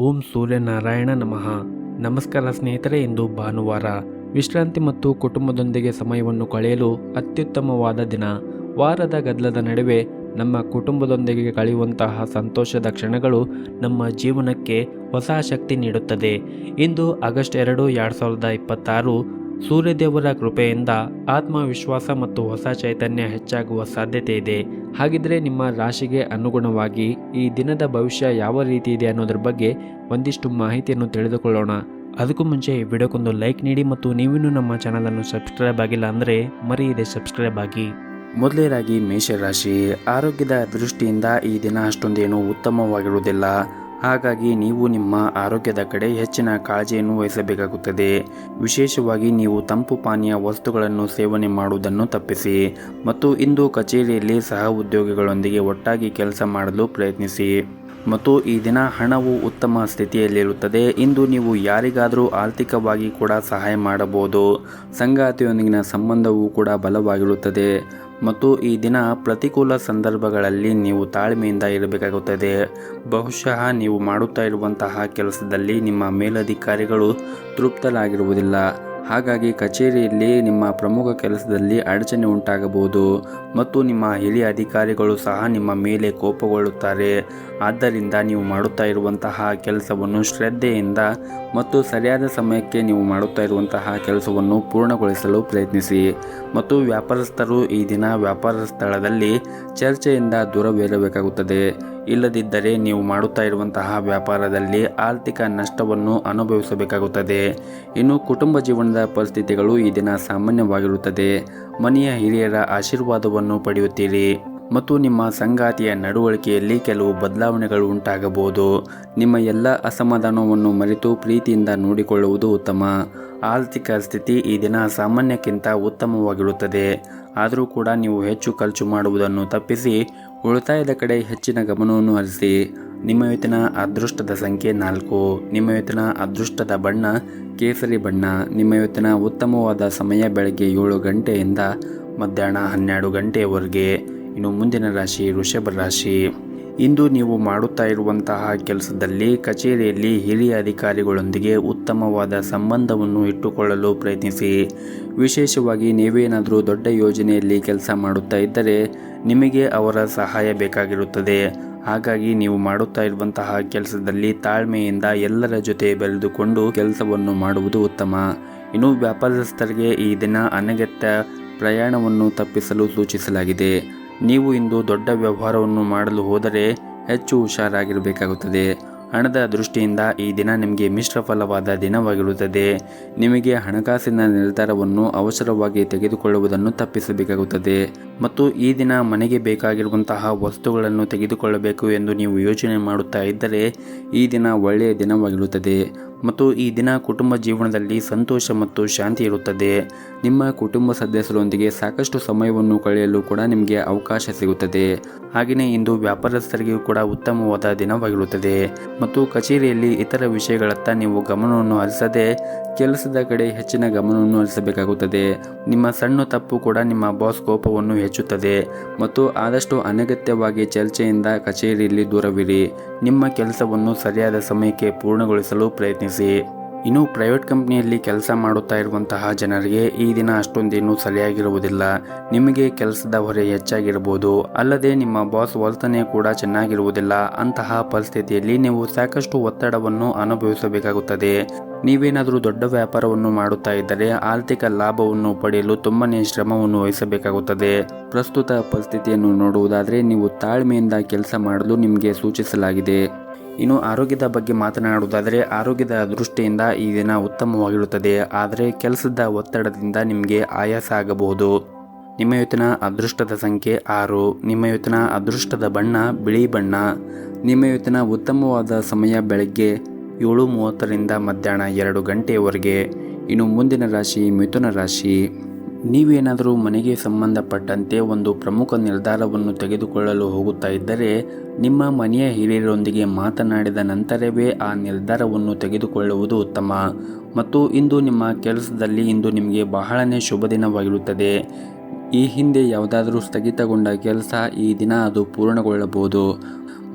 ಓಂ ಸೂರ್ಯನಾರಾಯಣ ನಮಃ. ನಮಸ್ಕಾರ ಸ್ನೇಹಿತರೆ. ಇಂದು ಭಾನುವಾರ, ವಿಶ್ರಾಂತಿ ಮತ್ತು ಕುಟುಂಬದೊಂದಿಗೆ ಸಮಯವನ್ನು ಕಳೆಯಲು ಅತ್ಯುತ್ತಮವಾದ ದಿನ. ವಾರದ ಗದ್ದಲದ ನಡುವೆ ನಮ್ಮ ಕುಟುಂಬದೊಂದಿಗೆ ಕಳೆಯುವಂತಹ ಸಂತೋಷದ ಕ್ಷಣಗಳು ನಮ್ಮ ಜೀವನಕ್ಕೆ ಹೊಸ ಶಕ್ತಿ ನೀಡುತ್ತದೆ. ಇಂದು ಆಗಸ್ಟ್ 2, 2026. ಸೂರ್ಯದೇವರ ಕೃಪೆಯಿಂದ ಆತ್ಮವಿಶ್ವಾಸ ಮತ್ತು ಹೊಸ ಚೈತನ್ಯ ಹೆಚ್ಚಾಗುವ ಸಾಧ್ಯತೆ ಇದೆ. ಹಾಗಿದ್ರೆ ನಿಮ್ಮ ರಾಶಿಗೆ ಅನುಗುಣವಾಗಿ ಈ ದಿನದ ಭವಿಷ್ಯ ಯಾವ ರೀತಿ ಇದೆ ಅನ್ನೋದ್ರ ಬಗ್ಗೆ ಒಂದಿಷ್ಟು ಮಾಹಿತಿಯನ್ನು ತಿಳಿದುಕೊಳ್ಳೋಣ. ಅದಕ್ಕೂ ಮುಂಚೆ ಈ ವಿಡಿಯೋಕ್ಕೊಂದು ಲೈಕ್ ನೀಡಿ ಮತ್ತು ನೀವಿನ್ನೂ ನಮ್ಮ ಚಾನಲನ್ನು ಸಬ್ಸ್ಕ್ರೈಬ್ ಆಗಿಲ್ಲ ಅಂದರೆ ಮರೆಯದೆ ಸಬ್ಸ್ಕ್ರೈಬ್ ಆಗಿ. ಮೊದಲನೇದಾಗಿ ಮೇಷರಾಶಿ. ಆರೋಗ್ಯದ ದೃಷ್ಟಿಯಿಂದ ಈ ದಿನ ಅಷ್ಟೊಂದೇನು ಉತ್ತಮವಾಗಿರುವುದಿಲ್ಲ. ಹಾಗಾಗಿ ನೀವು ನಿಮ್ಮ ಆರೋಗ್ಯದ ಕಡೆ ಹೆಚ್ಚಿನ ಕಾಳಜಿಯನ್ನು ವಹಿಸಬೇಕಾಗುತ್ತದೆ. ವಿಶೇಷವಾಗಿ ನೀವು ತಂಪು ಪಾನೀಯ ವಸ್ತುಗಳನ್ನು ಸೇವನೆ ಮಾಡುವುದನ್ನು ತಪ್ಪಿಸಿ ಮತ್ತು ಇಂದು ಕಚೇರಿಯಲ್ಲಿ ಸಹ ಉದ್ಯೋಗಿಗಳೊಂದಿಗೆ ಒಟ್ಟಾಗಿ ಕೆಲಸ ಮಾಡಲು ಪ್ರಯತ್ನಿಸಿ ಮತ್ತು ಈ ದಿನ ಹಣವು ಉತ್ತಮ ಸ್ಥಿತಿಯಲ್ಲಿರುತ್ತದೆ. ಇಂದು ನೀವು ಯಾರಿಗಾದರೂ ಆರ್ಥಿಕವಾಗಿ ಕೂಡ ಸಹಾಯ ಮಾಡಬಹುದು. ಸಂಗಾತಿಯೊಂದಿಗಿನ ಸಂಬಂಧವೂ ಕೂಡ ಬಲವಾಗಿರುತ್ತದೆ ಮತ್ತು ಈ ದಿನ ಪ್ರತಿಕೂಲ ಸಂದರ್ಭಗಳಲ್ಲಿ ನೀವು ತಾಳ್ಮೆಯಿಂದ ಇರಬೇಕಾಗುತ್ತದೆ. ಬಹುಶಃ ನೀವು ಮಾಡುತ್ತಾ ಇರುವಂತಹ ಕೆಲಸದಲ್ಲಿ ನಿಮ್ಮ ಮೇಲಧಿಕಾರಿಗಳು ತೃಪ್ತರಾಗಿರುವುದಿಲ್ಲ. ಹಾಗಾಗಿ ಕಚೇರಿಯಲ್ಲಿ ನಿಮ್ಮ ಪ್ರಮುಖ ಕೆಲಸದಲ್ಲಿ ಅಡಚಣೆ ಉಂಟಾಗಬಹುದು ಮತ್ತು ನಿಮ್ಮ ಹಿರಿಯ ಅಧಿಕಾರಿಗಳು ಸಹ ನಿಮ್ಮ ಮೇಲೆ ಕೋಪಗೊಳ್ಳುತ್ತಾರೆ. ಆದ್ದರಿಂದ ನೀವು ಮಾಡುತ್ತಾ ಇರುವಂತಹ ಕೆಲಸವನ್ನು ಶ್ರದ್ಧೆಯಿಂದ ಮತ್ತು ಸರಿಯಾದ ಸಮಯಕ್ಕೆ ನೀವು ಮಾಡುತ್ತಾ ಇರುವಂತಹ ಕೆಲಸವನ್ನು ಪೂರ್ಣಗೊಳಿಸಲು ಪ್ರಯತ್ನಿಸಿ ಮತ್ತು ವ್ಯಾಪಾರಸ್ಥರು ಈ ದಿನ ವ್ಯಾಪಾರ ಸ್ಥಳದಲ್ಲಿ ಚರ್ಚೆಯಿಂದ ದೂರವಿರಬೇಕಾಗುತ್ತದೆ. ಇಲ್ಲದಿದ್ದರೆ ನೀವು ಮಾಡುತ್ತಾ ಇರುವಂತಹ ವ್ಯಾಪಾರದಲ್ಲಿ ಆರ್ಥಿಕ ನಷ್ಟವನ್ನು ಅನುಭವಿಸಬೇಕಾಗುತ್ತದೆ. ಇನ್ನು ಕುಟುಂಬ ಜೀವನದ ಪರಿಸ್ಥಿತಿಗಳು ಈ ದಿನ ಸಾಮಾನ್ಯವಾಗಿರುತ್ತದೆ. ಮನೆಯ ಹಿರಿಯರ ಆಶೀರ್ವಾದವನ್ನು ಪಡೆಯುತ್ತೀರಿ ಮತ್ತು ನಿಮ್ಮ ಸಂಗಾತಿಯ ನಡವಳಿಕೆಯಲ್ಲಿ ಕೆಲವು ಬದಲಾವಣೆಗಳು ಉಂಟಾಗಬಹುದು. ನಿಮ್ಮ ಎಲ್ಲ ಅಸಮಾಧಾನವನ್ನು ಮರೆತು ಪ್ರೀತಿಯಿಂದ ನೋಡಿಕೊಳ್ಳುವುದು ಉತ್ತಮ. ಆರ್ಥಿಕ ಸ್ಥಿತಿ ಈ ದಿನ ಸಾಮಾನ್ಯಕ್ಕಿಂತ ಉತ್ತಮವಾಗಿರುತ್ತದೆ. ಆದರೂ ಕೂಡ ನೀವು ಹೆಚ್ಚು ಖರ್ಚು ಮಾಡುವುದನ್ನು ತಪ್ಪಿಸಿ ಉಳಿತಾಯದ ಕಡೆ ಹೆಚ್ಚಿನ ಗಮನವನ್ನು ಹರಿಸಿ. ನಿಮ್ಮ ಇವತ್ತಿನ ಅದೃಷ್ಟದ ಸಂಖ್ಯೆ 4. ನಿಮ್ಮ ಇವತ್ತಿನ ಅದೃಷ್ಟದ ಬಣ್ಣ ಕೇಸರಿ ಬಣ್ಣ. ನಿಮ್ಮ ಇವತ್ತಿನ ಉತ್ತಮವಾದ ಸಮಯ ಬೆಳಗ್ಗೆ 7 ಗಂಟೆಯಿಂದ ಮಧ್ಯಾಹ್ನ 12 ಗಂಟೆಯವರೆಗೆ. ಇನ್ನು ಮುಂದಿನ ರಾಶಿ ವೃಷಭ ರಾಶಿ. ಇಂದು ನೀವು ಮಾಡುತ್ತಾ ಇರುವಂತಹ ಕೆಲಸದಲ್ಲಿ ಕಚೇರಿಯಲ್ಲಿ ಹಿರಿಯ ಅಧಿಕಾರಿಗಳೊಂದಿಗೆ ಉತ್ತಮವಾದ ಸಂಬಂಧವನ್ನು ಇಟ್ಟುಕೊಳ್ಳಲು ಪ್ರಯತ್ನಿಸಿ. ವಿಶೇಷವಾಗಿ ನೀವೇನಾದರೂ ದೊಡ್ಡ ಯೋಜನೆಯಲ್ಲಿ ಕೆಲಸ ಮಾಡುತ್ತಾ ಇದ್ದರೆ ನಿಮಗೆ ಅವರ ಸಹಾಯ ಬೇಕಾಗಿರುತ್ತದೆ. ಹಾಗಾಗಿ ನೀವು ಮಾಡುತ್ತಾ ಇರುವಂತಹ ಕೆಲಸದಲ್ಲಿ ತಾಳ್ಮೆಯಿಂದ ಎಲ್ಲರ ಜೊತೆ ಬೆರೆದುಕೊಂಡು ಕೆಲಸವನ್ನು ಮಾಡುವುದು ಉತ್ತಮ. ಇನ್ನು ವ್ಯಾಪಾರಸ್ಥರಿಗೆ ಈ ದಿನ ಅನಗತ್ಯ ಪ್ರಯಾಣವನ್ನು ತಪ್ಪಿಸಲು ಸೂಚಿಸಲಾಗಿದೆ. ನೀವು ಇಂದು ದೊಡ್ಡ ವ್ಯವಹಾರವನ್ನು ಮಾಡಲು ಹೋದರೆ ಹೆಚ್ಚು ಹುಷಾರಾಗಿರಬೇಕಾಗುತ್ತದೆ. ಹಣದ ದೃಷ್ಟಿಯಿಂದ ಈ ದಿನ ನಿಮಗೆ ಮಿಶ್ರ ಫಲವಾದ ದಿನವಾಗಿರುತ್ತದೆ. ನಿಮಗೆ ಹಣಕಾಸಿನ ನಿರ್ಧಾರವನ್ನು ಅವಸರವಾಗಿ ತೆಗೆದುಕೊಳ್ಳುವುದನ್ನು ತಪ್ಪಿಸಬೇಕಾಗುತ್ತದೆ ಮತ್ತು ಈ ದಿನ ಮನೆಗೆ ಬೇಕಾಗಿರುವಂತಹ ವಸ್ತುಗಳನ್ನು ತೆಗೆದುಕೊಳ್ಳಬೇಕು ಎಂದು ನೀವು ಯೋಚನೆ ಮಾಡುತ್ತಾ ಇದ್ದರೆ ಈ ದಿನ ಒಳ್ಳೆಯ ದಿನವಾಗಿರುತ್ತದೆ ಮತ್ತು ಈ ದಿನ ಕುಟುಂಬ ಜೀವನದಲ್ಲಿ ಸಂತೋಷ ಮತ್ತು ಶಾಂತಿ ಇರುತ್ತದೆ. ನಿಮ್ಮ ಕುಟುಂಬ ಸದಸ್ಯರೊಂದಿಗೆ ಸಾಕಷ್ಟು ಸಮಯವನ್ನು ಕಳೆಯಲು ಕೂಡ ನಿಮಗೆ ಅವಕಾಶ ಸಿಗುತ್ತದೆ. ಹಾಗೆಯೇ ಇಂದು ವ್ಯಾಪಾರಸ್ಥರಿಗೂ ಕೂಡ ಉತ್ತಮವಾದ ದಿನವಾಗಿರುತ್ತದೆ ಮತ್ತು ಕಚೇರಿಯಲ್ಲಿ ಇತರ ವಿಷಯಗಳತ್ತ ನೀವು ಗಮನವನ್ನು ಹರಿಸದೆ ಕೆಲಸದ ಕಡೆ ಹೆಚ್ಚಿನ ಗಮನವನ್ನು ಹರಿಸಬೇಕಾಗುತ್ತದೆ. ನಿಮ್ಮ ಸಣ್ಣ ತಪ್ಪು ಕೂಡ ನಿಮ್ಮ ಬಾಸ್ ಕೋಪವನ್ನು ಹೆಚ್ಚುತ್ತದೆ ಮತ್ತು ಆದಷ್ಟು ಅನಗತ್ಯವಾಗಿ ಚರ್ಚೆಯಿಂದ ಕಚೇರಿಯಲ್ಲಿ ದೂರವಿರಿ. ನಿಮ್ಮ ಕೆಲಸವನ್ನು ಸರಿಯಾದ ಸಮಯಕ್ಕೆ ಪೂರ್ಣಗೊಳಿಸಲು ಪ್ರಯತ್ನಿಸಿ. ಇನ್ನು ಪ್ರೈವೇಟ್ ಕಂಪ್ನಿಯಲ್ಲಿ ಕೆಲಸ ಮಾಡುತ್ತಾ ಇರುವಂತಹ ಜನರಿಗೆ ಈ ದಿನ ಅಷ್ಟೊಂದೇನು ಸರಿಯಾಗಿರುವುದಿಲ್ಲ. ನಿಮಗೆ ಕೆಲಸದ ಹೊರೆ ಹೆಚ್ಚಾಗಿರಬಹುದು. ಅಲ್ಲದೆ ನಿಮ್ಮ ಬಾಸ್ ವರ್ತನೆ ಕೂಡ ಚೆನ್ನಾಗಿರುವುದಿಲ್ಲ. ಅಂತಹ ಪರಿಸ್ಥಿತಿಯಲ್ಲಿ ನೀವು ಸಾಕಷ್ಟು ಒತ್ತಡವನ್ನು ಅನುಭವಿಸಬೇಕಾಗುತ್ತದೆ. ನೀವೇನಾದರೂ ದೊಡ್ಡ ವ್ಯಾಪಾರವನ್ನು ಮಾಡುತ್ತಾ ಇದ್ದರೆ ಆರ್ಥಿಕ ಲಾಭವನ್ನು ಪಡೆಯಲು ತುಂಬನೇ ಶ್ರಮವನ್ನು ವಹಿಸಬೇಕಾಗುತ್ತದೆ. ಪ್ರಸ್ತುತ ಪರಿಸ್ಥಿತಿಯನ್ನು ನೋಡುವುದಾದರೆ ನೀವು ತಾಳ್ಮೆಯಿಂದ ಕೆಲಸ ಮಾಡಲು ನಿಮಗೆ ಸೂಚಿಸಲಾಗಿದೆ. ಇನ್ನು ಆರೋಗ್ಯದ ಬಗ್ಗೆ ಮಾತನಾಡುವುದಾದರೆ ಆರೋಗ್ಯದ ದೃಷ್ಟಿಯಿಂದ ಈ ದಿನ ಉತ್ತಮವಾಗಿರುತ್ತದೆ. ಆದರೆ ಕೆಲಸದ ಒತ್ತಡದಿಂದ ನಿಮಗೆ ಆಯಾಸ ಆಗಬಹುದು. ನಿಮ್ಮ ಇವತ್ತಿನ ಅದೃಷ್ಟದ ಸಂಖ್ಯೆ 6. ನಿಮ್ಮ ಇವತ್ತಿನ ಅದೃಷ್ಟದ ಬಣ್ಣ ಬಿಳಿ ಬಣ್ಣ. ನಿಮ್ಮ ಇವತ್ತಿನ ಉತ್ತಮವಾದ ಸಮಯ ಬೆಳಗ್ಗೆ 7:30ರಿಂದ ಮಧ್ಯಾಹ್ನ 2 ಗಂಟೆಯವರೆಗೆ. ಇನ್ನು ಮುಂದಿನ ರಾಶಿ ಮಿಥುನ ರಾಶಿ. ನೀವೇನಾದರೂ ಮನೆಗೆ ಸಂಬಂಧಪಟ್ಟಂತೆ ಒಂದು ಪ್ರಮುಖ ನಿರ್ಧಾರವನ್ನು ತೆಗೆದುಕೊಳ್ಳಲು ಹೋಗುತ್ತಾ ಇದ್ದರೆ ನಿಮ್ಮ ಮನೆಯ ಹಿರಿಯರೊಂದಿಗೆ ಮಾತನಾಡಿದ ನಂತರವೇ ಆ ನಿರ್ಧಾರವನ್ನು ತೆಗೆದುಕೊಳ್ಳುವುದು ಉತ್ತಮ ಮತ್ತು ಇಂದು ನಿಮ್ಮ ಕೆಲಸದಲ್ಲಿ ಇಂದು ನಿಮಗೆ ಬಹಳನೇ ಶುಭ ದಿನವಾಗಿರುತ್ತದೆ. ಈ ಹಿಂದೆ ಯಾವುದಾದರೂ ಸ್ಥಗಿತಗೊಂಡ ಕೆಲಸ ಈ ದಿನ ಅದು ಪೂರ್ಣಗೊಳ್ಳಬಹುದು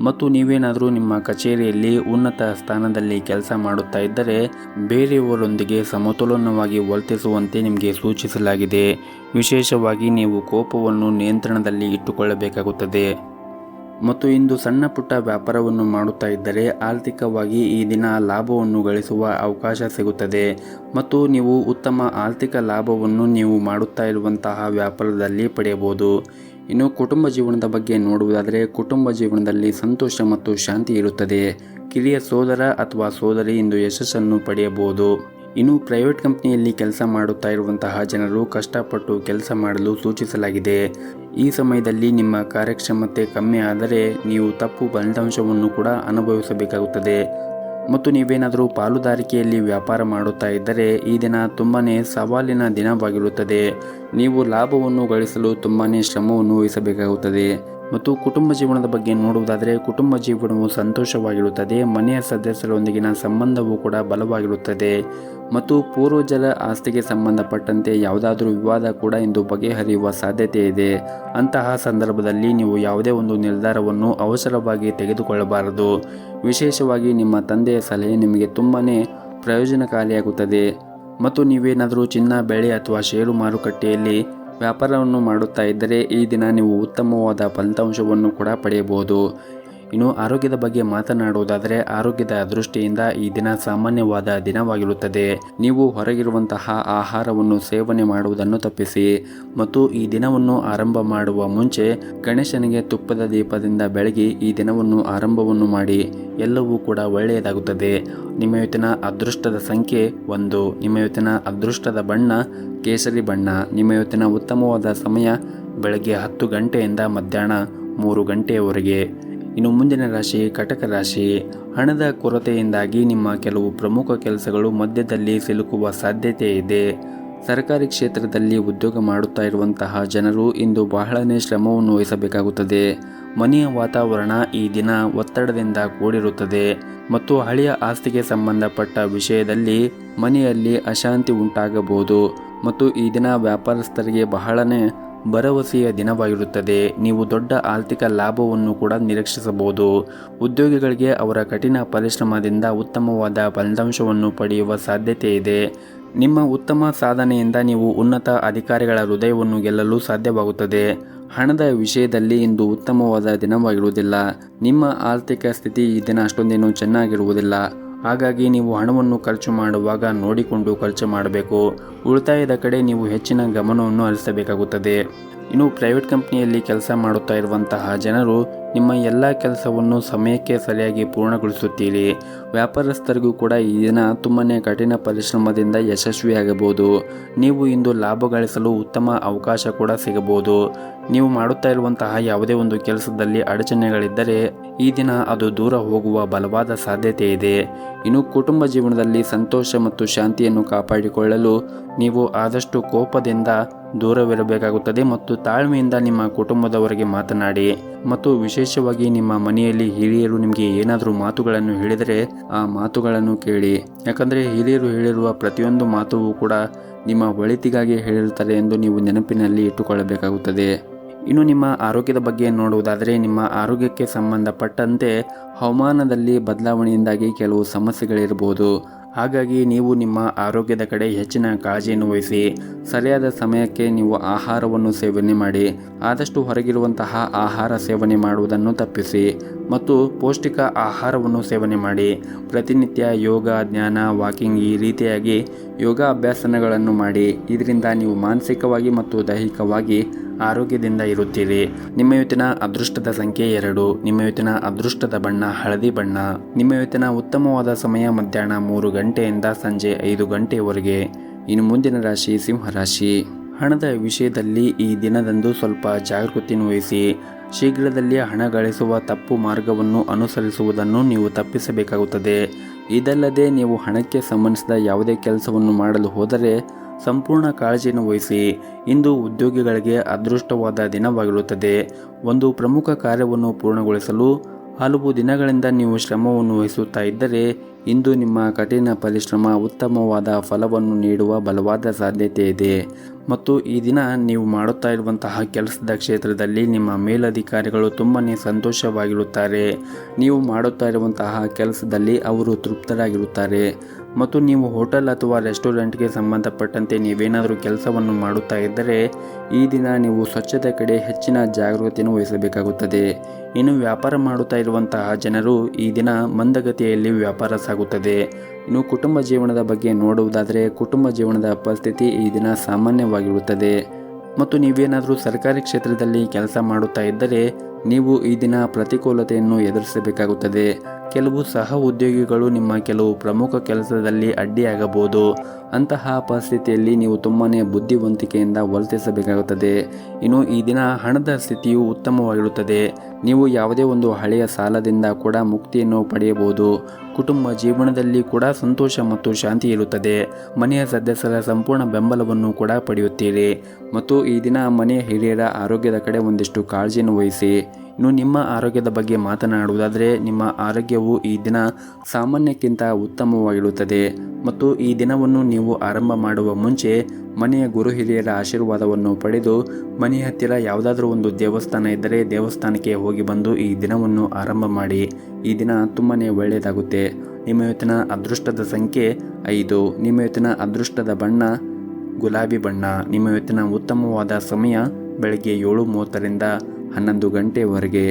ಮತ್ತು ನೀವೇನಾದರೂ ನಿಮ್ಮ ಕಚೇರಿಯಲ್ಲಿ ಉನ್ನತ ಸ್ಥಾನದಲ್ಲಿ ಕೆಲಸ ಮಾಡುತ್ತಾ ಇದ್ದರೆ ಬೇರೆಯವರೊಂದಿಗೆ ಸಮತೋಲನವಾಗಿ ವರ್ತಿಸುವಂತೆ ನಿಮಗೆ ಸೂಚಿಸಲಾಗಿದೆ. ವಿಶೇಷವಾಗಿ ನೀವು ಕೋಪವನ್ನು ನಿಯಂತ್ರಣದಲ್ಲಿ ಇಟ್ಟುಕೊಳ್ಳಬೇಕಾಗುತ್ತದೆ. ಮತ್ತು ಇಂದು ಸಣ್ಣ ಪುಟ್ಟ ವ್ಯಾಪಾರವನ್ನು ಮಾಡುತ್ತಾ ಇದ್ದರೆ ಆರ್ಥಿಕವಾಗಿ ಈ ದಿನ ಲಾಭವನ್ನು ಗಳಿಸುವ ಅವಕಾಶ ಸಿಗುತ್ತದೆ ಮತ್ತು ನೀವು ಉತ್ತಮ ಆರ್ಥಿಕ ಲಾಭವನ್ನು ನೀವು ಮಾಡುತ್ತಾ ಇರುವಂತಹ ವ್ಯಾಪಾರದಲ್ಲಿ ಪಡೆಯಬಹುದು. ಇನ್ನು ಕುಟುಂಬ ಜೀವನದ ಬಗ್ಗೆ ನೋಡುವುದಾದರೆ ಕುಟುಂಬ ಜೀವನದಲ್ಲಿ ಸಂತೋಷ ಮತ್ತು ಶಾಂತಿ ಇರುತ್ತದೆ. ಕಿರಿಯ ಸೋದರ ಅಥವಾ ಸೋದರಿ ಇಂದು ಯಶಸ್ಸನ್ನು ಪಡೆಯಬಹುದು. ಇನ್ನು ಪ್ರೈವೇಟ್ ಕಂಪನಿಯಲ್ಲಿ ಕೆಲಸ ಮಾಡುತ್ತಾ ಇರುವಂತಹ ಜನರು ಕಷ್ಟಪಟ್ಟು ಕೆಲಸ ಮಾಡಲು ಸೂಚಿಸಲಾಗಿದೆ. ಈ ಸಮಯದಲ್ಲಿ ನಿಮ್ಮ ಕಾರ್ಯಕ್ಷಮತೆ ಕಮ್ಮಿ ಆದರೆ ನೀವು ತಪ್ಪು ಫಲಿತಾಂಶವನ್ನು ಕೂಡ ಅನುಭವಿಸಬೇಕಾಗುತ್ತದೆ. ಮತ್ತು ನೀವೇನಾದರೂ ಪಾಲುದಾರಿಕೆಯಲ್ಲಿ ವ್ಯಾಪಾರ ಮಾಡುತ್ತಾ ಇದ್ದರೆ ಈ ದಿನ ತುಂಬಾ ಸವಾಲಿನ ದಿನವಾಗಿರುತ್ತದೆ. ನೀವು ಲಾಭವನ್ನು ಗಳಿಸಲು ತುಂಬಾ ಶ್ರಮವನ್ನು ವಹಿಸಬೇಕಾಗುತ್ತದೆ. ಮತ್ತು ಕುಟುಂಬ ಜೀವನದ ಬಗ್ಗೆ ನೋಡುವುದಾದರೆ ಕುಟುಂಬ ಜೀವನವು ಸಂತೋಷವಾಗಿರುತ್ತದೆ. ಮನೆಯ ಸದಸ್ಯರೊಂದಿಗಿನ ಸಂಬಂಧವೂ ಕೂಡ ಬಲವಾಗಿರುತ್ತದೆ ಮತ್ತು ಪೂರ್ವಜರ ಆಸ್ತಿಗೆ ಸಂಬಂಧಪಟ್ಟಂತೆ ಯಾವುದಾದ್ರೂ ವಿವಾದ ಕೂಡ ಇಂದು ಬಗೆಹರಿಯುವ ಸಾಧ್ಯತೆ ಇದೆ. ಅಂತಹ ಸಂದರ್ಭದಲ್ಲಿ ನೀವು ಯಾವುದೇ ಒಂದು ನಿರ್ಧಾರವನ್ನು ಅವಸರವಾಗಿ ತೆಗೆದುಕೊಳ್ಳಬಾರದು. ವಿಶೇಷವಾಗಿ ನಿಮ್ಮ ತಂದೆಯ ಸಲಹೆ ನಿಮಗೆ ತುಂಬಾ ಪ್ರಯೋಜನಕಾರಿಯಾಗುತ್ತದೆ. ಮತ್ತು ನೀವೇನಾದರೂ ಚಿನ್ನ, ಬೆಳೆ ಅಥವಾ ಷೇರು ಮಾರುಕಟ್ಟೆಯಲ್ಲಿ ವ್ಯಾಪಾರವನ್ನು ಮಾಡುತ್ತಾ ಇದ್ದರೆ ಈ ದಿನ ನೀವು ಉತ್ತಮವಾದ ಫಲಿತಾಂಶವನ್ನು ಕೂಡ ಪಡೆಯಬಹುದು. ಇನ್ನು ಆರೋಗ್ಯದ ಬಗ್ಗೆ ಮಾತನಾಡುವುದಾದರೆ ಆರೋಗ್ಯದ ದೃಷ್ಟಿಯಿಂದ ಈ ದಿನ ಸಾಮಾನ್ಯವಾದ ದಿನವಾಗಿರುತ್ತದೆ. ನೀವು ಹೊರಗಿರುವಂತಹ ಆಹಾರವನ್ನು ಸೇವನೆ ಮಾಡುವುದನ್ನು ತಪ್ಪಿಸಿ ಮತ್ತು ಈ ದಿನವನ್ನು ಆರಂಭ ಮಾಡುವ ಮುಂಚೆ ಗಣೇಶನಿಗೆ ತುಪ್ಪದ ದೀಪದಿಂದ ಬೆಳಗಿ ಈ ದಿನವನ್ನು ಆರಂಭವನ್ನು ಮಾಡಿ. ಎಲ್ಲವೂ ಕೂಡ ಒಳ್ಳೆಯದಾಗುತ್ತದೆ. ನಿಮ್ಮ ಇವತ್ತಿನ ಅದೃಷ್ಟದ ಸಂಖ್ಯೆ 1. ನಿಮ್ಮ ಇವತ್ತಿನ ಅದೃಷ್ಟದ ಬಣ್ಣ ಕೇಸರಿ ಬಣ್ಣ. ನಿಮ್ಮ ಇವತ್ತಿನ ಉತ್ತಮವಾದ ಸಮಯ ಬೆಳಗ್ಗೆ 10 ಗಂಟೆಯಿಂದ ಮಧ್ಯಾಹ್ನ 3 ಗಂಟೆಯವರೆಗೆ. ಇನ್ನು ಮುಂದಿನ ರಾಶಿ ಕಟಕ ರಾಶಿ. ಹಣದ ಕೊರತೆಯಿಂದಾಗಿ ನಿಮ್ಮ ಕೆಲವು ಪ್ರಮುಖ ಕೆಲಸಗಳು ಮಧ್ಯದಲ್ಲಿ ಸಿಲುಕುವ ಸಾಧ್ಯತೆ ಇದೆ. ಸರ್ಕಾರಿ ಕ್ಷೇತ್ರದಲ್ಲಿ ಉದ್ಯೋಗ ಮಾಡುತ್ತಾ ಇರುವಂತಹ ಜನರು ಇಂದು ಬಹಳನೇ ಶ್ರಮವನ್ನು ವಹಿಸಬೇಕಾಗುತ್ತದೆ. ಮನೆಯ ವಾತಾವರಣ ಈ ದಿನ ಒತ್ತಡದಿಂದ ಕೂಡಿರುತ್ತದೆ ಮತ್ತು ಹಳೆಯ ಆಸ್ತಿಗೆ ಸಂಬಂಧಪಟ್ಟ ವಿಷಯದಲ್ಲಿ ಮನೆಯಲ್ಲಿ ಅಶಾಂತಿ ಉಂಟಾಗಬಹುದು. ಮತ್ತು ಈ ದಿನ ವ್ಯಾಪಾರಸ್ಥರಿಗೆ ಬಹಳನೇ ಭರವಸೆಯ ದಿನವಾಗಿರುತ್ತದೆ. ನೀವು ದೊಡ್ಡ ಆರ್ಥಿಕ ಲಾಭವನ್ನು ಕೂಡ ನಿರೀಕ್ಷಿಸಬಹುದು. ಉದ್ಯೋಗಿಗಳಿಗೆ ಅವರ ಕಠಿಣ ಪರಿಶ್ರಮದಿಂದ ಉತ್ತಮವಾದ ಫಲಿತಾಂಶವನ್ನು ಪಡೆಯುವ ಸಾಧ್ಯತೆ ಇದೆ. ನಿಮ್ಮ ಉತ್ತಮ ಸಾಧನೆಯಿಂದ ನೀವು ಉನ್ನತ ಅಧಿಕಾರಿಗಳ ಹೃದಯವನ್ನು ಗೆಲ್ಲಲು ಸಾಧ್ಯವಾಗುತ್ತದೆ. ಹಣದ ವಿಷಯದಲ್ಲಿ ಇಂದು ಉತ್ತಮವಾದ ದಿನವಾಗಿರುವುದಿಲ್ಲ. ನಿಮ್ಮ ಆರ್ಥಿಕ ಸ್ಥಿತಿ ಈ ದಿನ ಅಷ್ಟೊಂದೇನು ಚೆನ್ನಾಗಿರುವುದಿಲ್ಲ. ಹಾಗಾಗಿ ನೀವು ಹಣವನ್ನು ಖರ್ಚು ಮಾಡುವಾಗ ನೋಡಿಕೊಂಡು ಖರ್ಚು ಮಾಡಬೇಕು. ಉಳಿತಾಯದ ಕಡೆ ನೀವು ಹೆಚ್ಚಿನ ಗಮನವನ್ನು ಹರಿಸಬೇಕಾಗುತ್ತದೆ. ಇನ್ನು ಪ್ರೈವೇಟ್ ಕಂಪನಿಯಲ್ಲಿ ಕೆಲಸ ಮಾಡುತ್ತಾ ಇರುವಂತಹ ಜನರು ನಿಮ್ಮ ಎಲ್ಲ ಕೆಲಸವನ್ನು ಸಮಯಕ್ಕೆ ಸರಿಯಾಗಿ ಪೂರ್ಣಗೊಳಿಸುತ್ತೀರಿ. ವ್ಯಾಪಾರಸ್ಥರಿಗೂ ಕೂಡ ಈ ದಿನ ತುಂಬಾ ಕಠಿಣ ಪರಿಶ್ರಮದಿಂದ ಯಶಸ್ವಿಯಾಗಬಹುದು. ನೀವು ಇಂದು ಲಾಭ ಗಳಿಸಲು ಉತ್ತಮ ಅವಕಾಶ ಕೂಡ ಸಿಗಬಹುದು. ನೀವು ಮಾಡುತ್ತಾ ಇರುವಂತಹ ಯಾವುದೇ ಒಂದು ಕೆಲಸದಲ್ಲಿ ಅಡಚಣೆಗಳಿದ್ದರೆ ಈ ದಿನ ಅದು ದೂರ ಹೋಗುವ ಬಲವಾದ ಸಾಧ್ಯತೆ ಇದೆ. ಇನ್ನು ಕುಟುಂಬ ಜೀವನದಲ್ಲಿ ಸಂತೋಷ ಮತ್ತು ಶಾಂತಿಯನ್ನು ಕಾಪಾಡಿಕೊಳ್ಳಲು ನೀವು ಆದಷ್ಟು ಕೋಪದಿಂದ ದೂರವಿರಬೇಕಾಗುತ್ತದೆ ಮತ್ತು ತಾಳ್ಮೆಯಿಂದ ನಿಮ್ಮ ಕುಟುಂಬದವರಿಗೆ ಮಾತನಾಡಿ. ಮತ್ತು ವಿಶೇಷವಾಗಿ ನಿಮ್ಮ ಮನೆಯಲ್ಲಿ ಹಿರಿಯರು ನಿಮಗೆ ಏನಾದರೂ ಮಾತುಗಳನ್ನು ಹೇಳಿದರೆ ಆ ಮಾತುಗಳನ್ನು ಕೇಳಿ. ಯಾಕಂದರೆ ಹಿರಿಯರು ಹೇಳಿರುವ ಪ್ರತಿಯೊಂದು ಮಾತು ಕೂಡ ನಿಮ್ಮ ಒಳಿತಿಗಾಗಿ ಹೇಳಿರುತ್ತಾರೆ ಎಂದು ನೀವು ನೆನಪಿನಲ್ಲಿ ಇಟ್ಟುಕೊಳ್ಳಬೇಕಾಗುತ್ತದೆ. ಇನ್ನು ನಿಮ್ಮ ಆರೋಗ್ಯದ ಬಗ್ಗೆ ನೋಡುವುದಾದರೆ ನಿಮ್ಮ ಆರೋಗ್ಯಕ್ಕೆ ಸಂಬಂಧಪಟ್ಟಂತೆ ಹವಾಮಾನದಲ್ಲಿ ಬದಲಾವಣೆಯಿಂದಾಗಿ ಕೆಲವು ಸಮಸ್ಯೆಗಳಿರಬಹುದು. ಹಾಗಾಗಿ ನೀವು ನಿಮ್ಮ ಆರೋಗ್ಯದ ಕಡೆ ಹೆಚ್ಚಿನ ಕಾಳಜಿಯನ್ನು ವಹಿಸಿ. ಸರಿಯಾದ ಸಮಯಕ್ಕೆ ನೀವು ಆಹಾರವನ್ನು ಸೇವನೆ ಮಾಡಿ. ಆದಷ್ಟು ಹೊರಗಿರುವಂತಹ ಆಹಾರ ಸೇವನೆ ಮಾಡುವುದನ್ನು ತಪ್ಪಿಸಿ ಮತ್ತು ಪೌಷ್ಟಿಕ ಆಹಾರವನ್ನು ಸೇವನೆ ಮಾಡಿ. ಪ್ರತಿನಿತ್ಯ ಯೋಗ, ಧ್ಯಾನ, ವಾಕಿಂಗ್ ಈ ರೀತಿಯಾಗಿ ಯೋಗಾಭ್ಯಾಸಗಳನ್ನು ಮಾಡಿ. ಇದರಿಂದ ನೀವು ಮಾನಸಿಕವಾಗಿ ಮತ್ತು ದೈಹಿಕವಾಗಿ ಆರೋಗ್ಯದಿಂದ ಇರುತ್ತೀರಿ. ನಿಮ್ಮ ಇವತ್ತಿನ ಅದೃಷ್ಟದ ಸಂಖ್ಯೆ 2. ನಿಮ್ಮ ಇವತ್ತಿನ ಅದೃಷ್ಟದ ಬಣ್ಣ ಹಳದಿ ಬಣ್ಣ. ನಿಮ್ಮ ಇವತ್ತಿನ ಉತ್ತಮವಾದ ಸಮಯ ಮಧ್ಯಾಹ್ನ 3 ಗಂಟೆಯಿಂದ ಸಂಜೆ 5 ಗಂಟೆಯವರೆಗೆ. ಇನ್ನು ಮುಂದಿನ ರಾಶಿ ಸಿಂಹರಾಶಿ. ಹಣದ ವಿಷಯದಲ್ಲಿ ಈ ದಿನದಂದು ಸ್ವಲ್ಪ ಜಾಗೃತಿಯನ್ನು ವಹಿಸಿ. ಶೀಘ್ರದಲ್ಲಿ ಹಣ ಗಳಿಸುವ ತಪ್ಪು ಮಾರ್ಗವನ್ನು ಅನುಸರಿಸುವುದನ್ನು ನೀವು ತಪ್ಪಿಸಬೇಕಾಗುತ್ತದೆ. ಇದಲ್ಲದೆ ನೀವು ಹಣಕ್ಕೆ ಸಂಬಂಧಿಸಿದ ಯಾವುದೇ ಕೆಲಸವನ್ನು ಮಾಡಲು ಹೋದರೆ ಸಂಪೂರ್ಣ ಕಾಳಜಿಯನ್ನು ವಹಿಸಿ. ಇಂದು ಉದ್ಯೋಗಿಗಳಿಗೆ ಅದೃಷ್ಟವಾದ ದಿನವಾಗಿರುತ್ತದೆ. ಒಂದು ಪ್ರಮುಖ ಕಾರ್ಯವನ್ನು ಪೂರ್ಣಗೊಳಿಸಲು ಹಲವು ದಿನಗಳಿಂದ ನೀವು ಶ್ರಮವನ್ನು ವಹಿಸುತ್ತಾ ಇದ್ದರೆ ಇಂದು ನಿಮ್ಮ ಕಠಿಣ ಪರಿಶ್ರಮ ಉತ್ತಮವಾದ ಫಲವನ್ನು ನೀಡುವ ಬಲವಾದ ಸಾಧ್ಯತೆ ಇದೆ. ಮತ್ತು ಈ ದಿನ ನೀವು ಮಾಡುತ್ತಾ ಇರುವಂತಹ ಕೆಲಸದ ಕ್ಷೇತ್ರದಲ್ಲಿ ನಿಮ್ಮ ಮೇಲಧಿಕಾರಿಗಳು ತುಂಬಾ ಸಂತೋಷವಾಗಿರುತ್ತಾರೆ. ನೀವು ಮಾಡುತ್ತಾ ಇರುವಂತಹ ಕೆಲಸದಲ್ಲಿ ಅವರು ತೃಪ್ತರಾಗಿರುತ್ತಾರೆ. ಮತ್ತು ನೀವು ಹೋಟೆಲ್ ಅಥವಾ ರೆಸ್ಟೋರೆಂಟ್ಗೆ ಸಂಬಂಧಪಟ್ಟಂತೆ ನೀವೇನಾದರೂ ಕೆಲಸವನ್ನು ಮಾಡುತ್ತಾ ಇದ್ದರೆ ಈ ದಿನ ನೀವು ಸ್ವಚ್ಛತೆ ಕಡೆ ಹೆಚ್ಚಿನ ಜಾಗೃತಿಯನ್ನು ವಹಿಸಬೇಕಾಗುತ್ತದೆ. ಇನ್ನು ವ್ಯಾಪಾರ ಮಾಡುತ್ತಾ ಇರುವಂತಹ ಜನರು ಈ ದಿನ ಮಂದಗತಿಯಲ್ಲಿ ವ್ಯಾಪಾರ ಸಾಗುತ್ತದೆ. ಇನ್ನು ಕುಟುಂಬ ಜೀವನದ ಬಗ್ಗೆ ನೋಡುವುದಾದರೆ ಕುಟುಂಬ ಜೀವನದ ಪರಿಸ್ಥಿತಿ ಈ ದಿನ ಸಾಮಾನ್ಯವಾಗಿರುತ್ತದೆ. ಮತ್ತು ನೀವೇನಾದರೂ ಸರ್ಕಾರಿ ಕ್ಷೇತ್ರದಲ್ಲಿ ಕೆಲಸ ಮಾಡುತ್ತಾ ಇದ್ದರೆ ನೀವು ಈ ದಿನ ಪ್ರತಿಕೂಲತೆಯನ್ನು ಎದುರಿಸಬೇಕಾಗುತ್ತದೆ. ಕೆಲವು ಸಹ ಉದ್ಯೋಗಿಗಳು ನಿಮ್ಮ ಕೆಲವು ಪ್ರಮುಖ ಕೆಲಸದಲ್ಲಿ ಅಡ್ಡಿಯಾಗಬಹುದು. ಅಂತಹ ಪರಿಸ್ಥಿತಿಯಲ್ಲಿ ನೀವು ತುಂಬಾ ಬುದ್ಧಿವಂತಿಕೆಯಿಂದ ವರ್ತಿಸಬೇಕಾಗುತ್ತದೆ. ಇನ್ನು ಈ ದಿನ ಹಣದ ಸ್ಥಿತಿಯು ಉತ್ತಮವಾಗಿರುತ್ತದೆ. ನೀವು ಯಾವುದೇ ಒಂದು ಹಳೆಯ ಸಾಲದಿಂದ ಕೂಡ ಮುಕ್ತಿಯನ್ನು ಪಡೆಯಬಹುದು. ಕುಟುಂಬ ಜೀವನದಲ್ಲಿ ಕೂಡ ಸಂತೋಷ ಮತ್ತು ಶಾಂತಿ ಇರುತ್ತದೆ. ಮನೆಯ ಸದಸ್ಯರ ಸಂಪೂರ್ಣ ಬೆಂಬಲವನ್ನು ಕೂಡ ಪಡೆಯುತ್ತೀರಿ. ಮತ್ತು ಈ ದಿನ ಮನೆಯ ಹಿರಿಯರ ಆರೋಗ್ಯದ ಕಡೆ ಒಂದಿಷ್ಟು ಕಾಳಜಿಯನ್ನು ವಹಿಸಿ. ಇನ್ನು ನಿಮ್ಮ ಆರೋಗ್ಯದ ಬಗ್ಗೆ ಮಾತನಾಡುವುದಾದರೆ ನಿಮ್ಮ ಆರೋಗ್ಯವು ಈ ದಿನ ಸಾಮಾನ್ಯಕ್ಕಿಂತ ಉತ್ತಮವಾಗಿರುತ್ತದೆ. ಮತ್ತು ಈ ದಿನವನ್ನು ನೀವು ಆರಂಭ ಮಾಡುವ ಮುಂಚೆ ಮನೆಯ ಗುರು ಹಿರಿಯರ ಆಶೀರ್ವಾದವನ್ನು ಪಡೆದು ಮನೆಯ ಹತ್ತಿರ ಯಾವುದಾದ್ರೂ ಒಂದು ದೇವಸ್ಥಾನ ಇದ್ದರೆ ದೇವಸ್ಥಾನಕ್ಕೆ ಹೋಗಿ ಬಂದು ಈ ದಿನವನ್ನು ಆರಂಭ ಮಾಡಿ. ಈ ದಿನ ತುಂಬಾ ಒಳ್ಳೆಯದಾಗುತ್ತೆ. ನಿಮ್ಮ ಇವತ್ತಿನ ಅದೃಷ್ಟದ ಸಂಖ್ಯೆ 5. ನಿಮ್ಮ ಇವತ್ತಿನ ಅದೃಷ್ಟದ ಬಣ್ಣ ಗುಲಾಬಿ ಬಣ್ಣ. ನಿಮ್ಮ ಇವತ್ತಿನ ಉತ್ತಮವಾದ ಸಮಯ ಬೆಳಗ್ಗೆ 7:30ರಿಂದ 11 ಗಂಟೆವರೆಗೆ.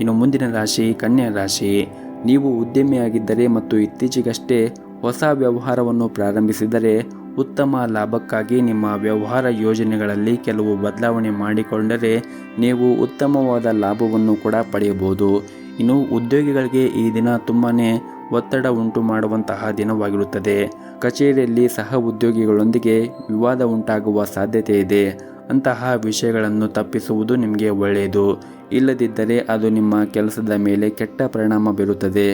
ಇನ್ನು ಮುಂದಿನ ರಾಶಿ ಕನ್ಯಾ ರಾಶಿ. ನೀವು ಉದ್ಯಮಿಯಾಗಿದ್ದರೆ ಮತ್ತು ಇತ್ತೀಚೆಗಷ್ಟೇ ಹೊಸ ವ್ಯವಹಾರವನ್ನು ಪ್ರಾರಂಭಿಸಿದರೆ ಉತ್ತಮ ಲಾಭಕ್ಕಾಗಿ ನಿಮ್ಮ ವ್ಯವಹಾರ ಯೋಜನೆಗಳಲ್ಲಿ ಕೆಲವು ಬದಲಾವಣೆ ಮಾಡಿಕೊಂಡರೆ ನೀವು ಉತ್ತಮವಾದ ಲಾಭವನ್ನು ಕೂಡ ಪಡೆಯಬಹುದು. ಇನ್ನು ಉದ್ಯೋಗಿಗಳಿಗೆ ಈ ದಿನ ತುಂಬಾ ಒತ್ತಡ ಉಂಟು ಮಾಡುವಂತಹ ದಿನವಾಗಿರುತ್ತದೆ. ಕಚೇರಿಯಲ್ಲಿ ಸಹ ಉದ್ಯೋಗಿಗಳೊಂದಿಗೆ ವಿವಾದ ಉಂಟಾಗುವ ಸಾಧ್ಯತೆ ಇದೆ. ಅಂತಹ ವಿಷಯಗಳನ್ನು ತಪ್ಪಿಸುವುದು ನಿಮಗೆ ಒಳ್ಳೆಯದು. ಇಲ್ಲದಿದ್ದರೆ ಅದು ನಿಮ್ಮ ಕೆಲಸದ ಮೇಲೆ ಕೆಟ್ಟ ಪರಿಣಾಮ ಬೀರುತ್ತದೆ.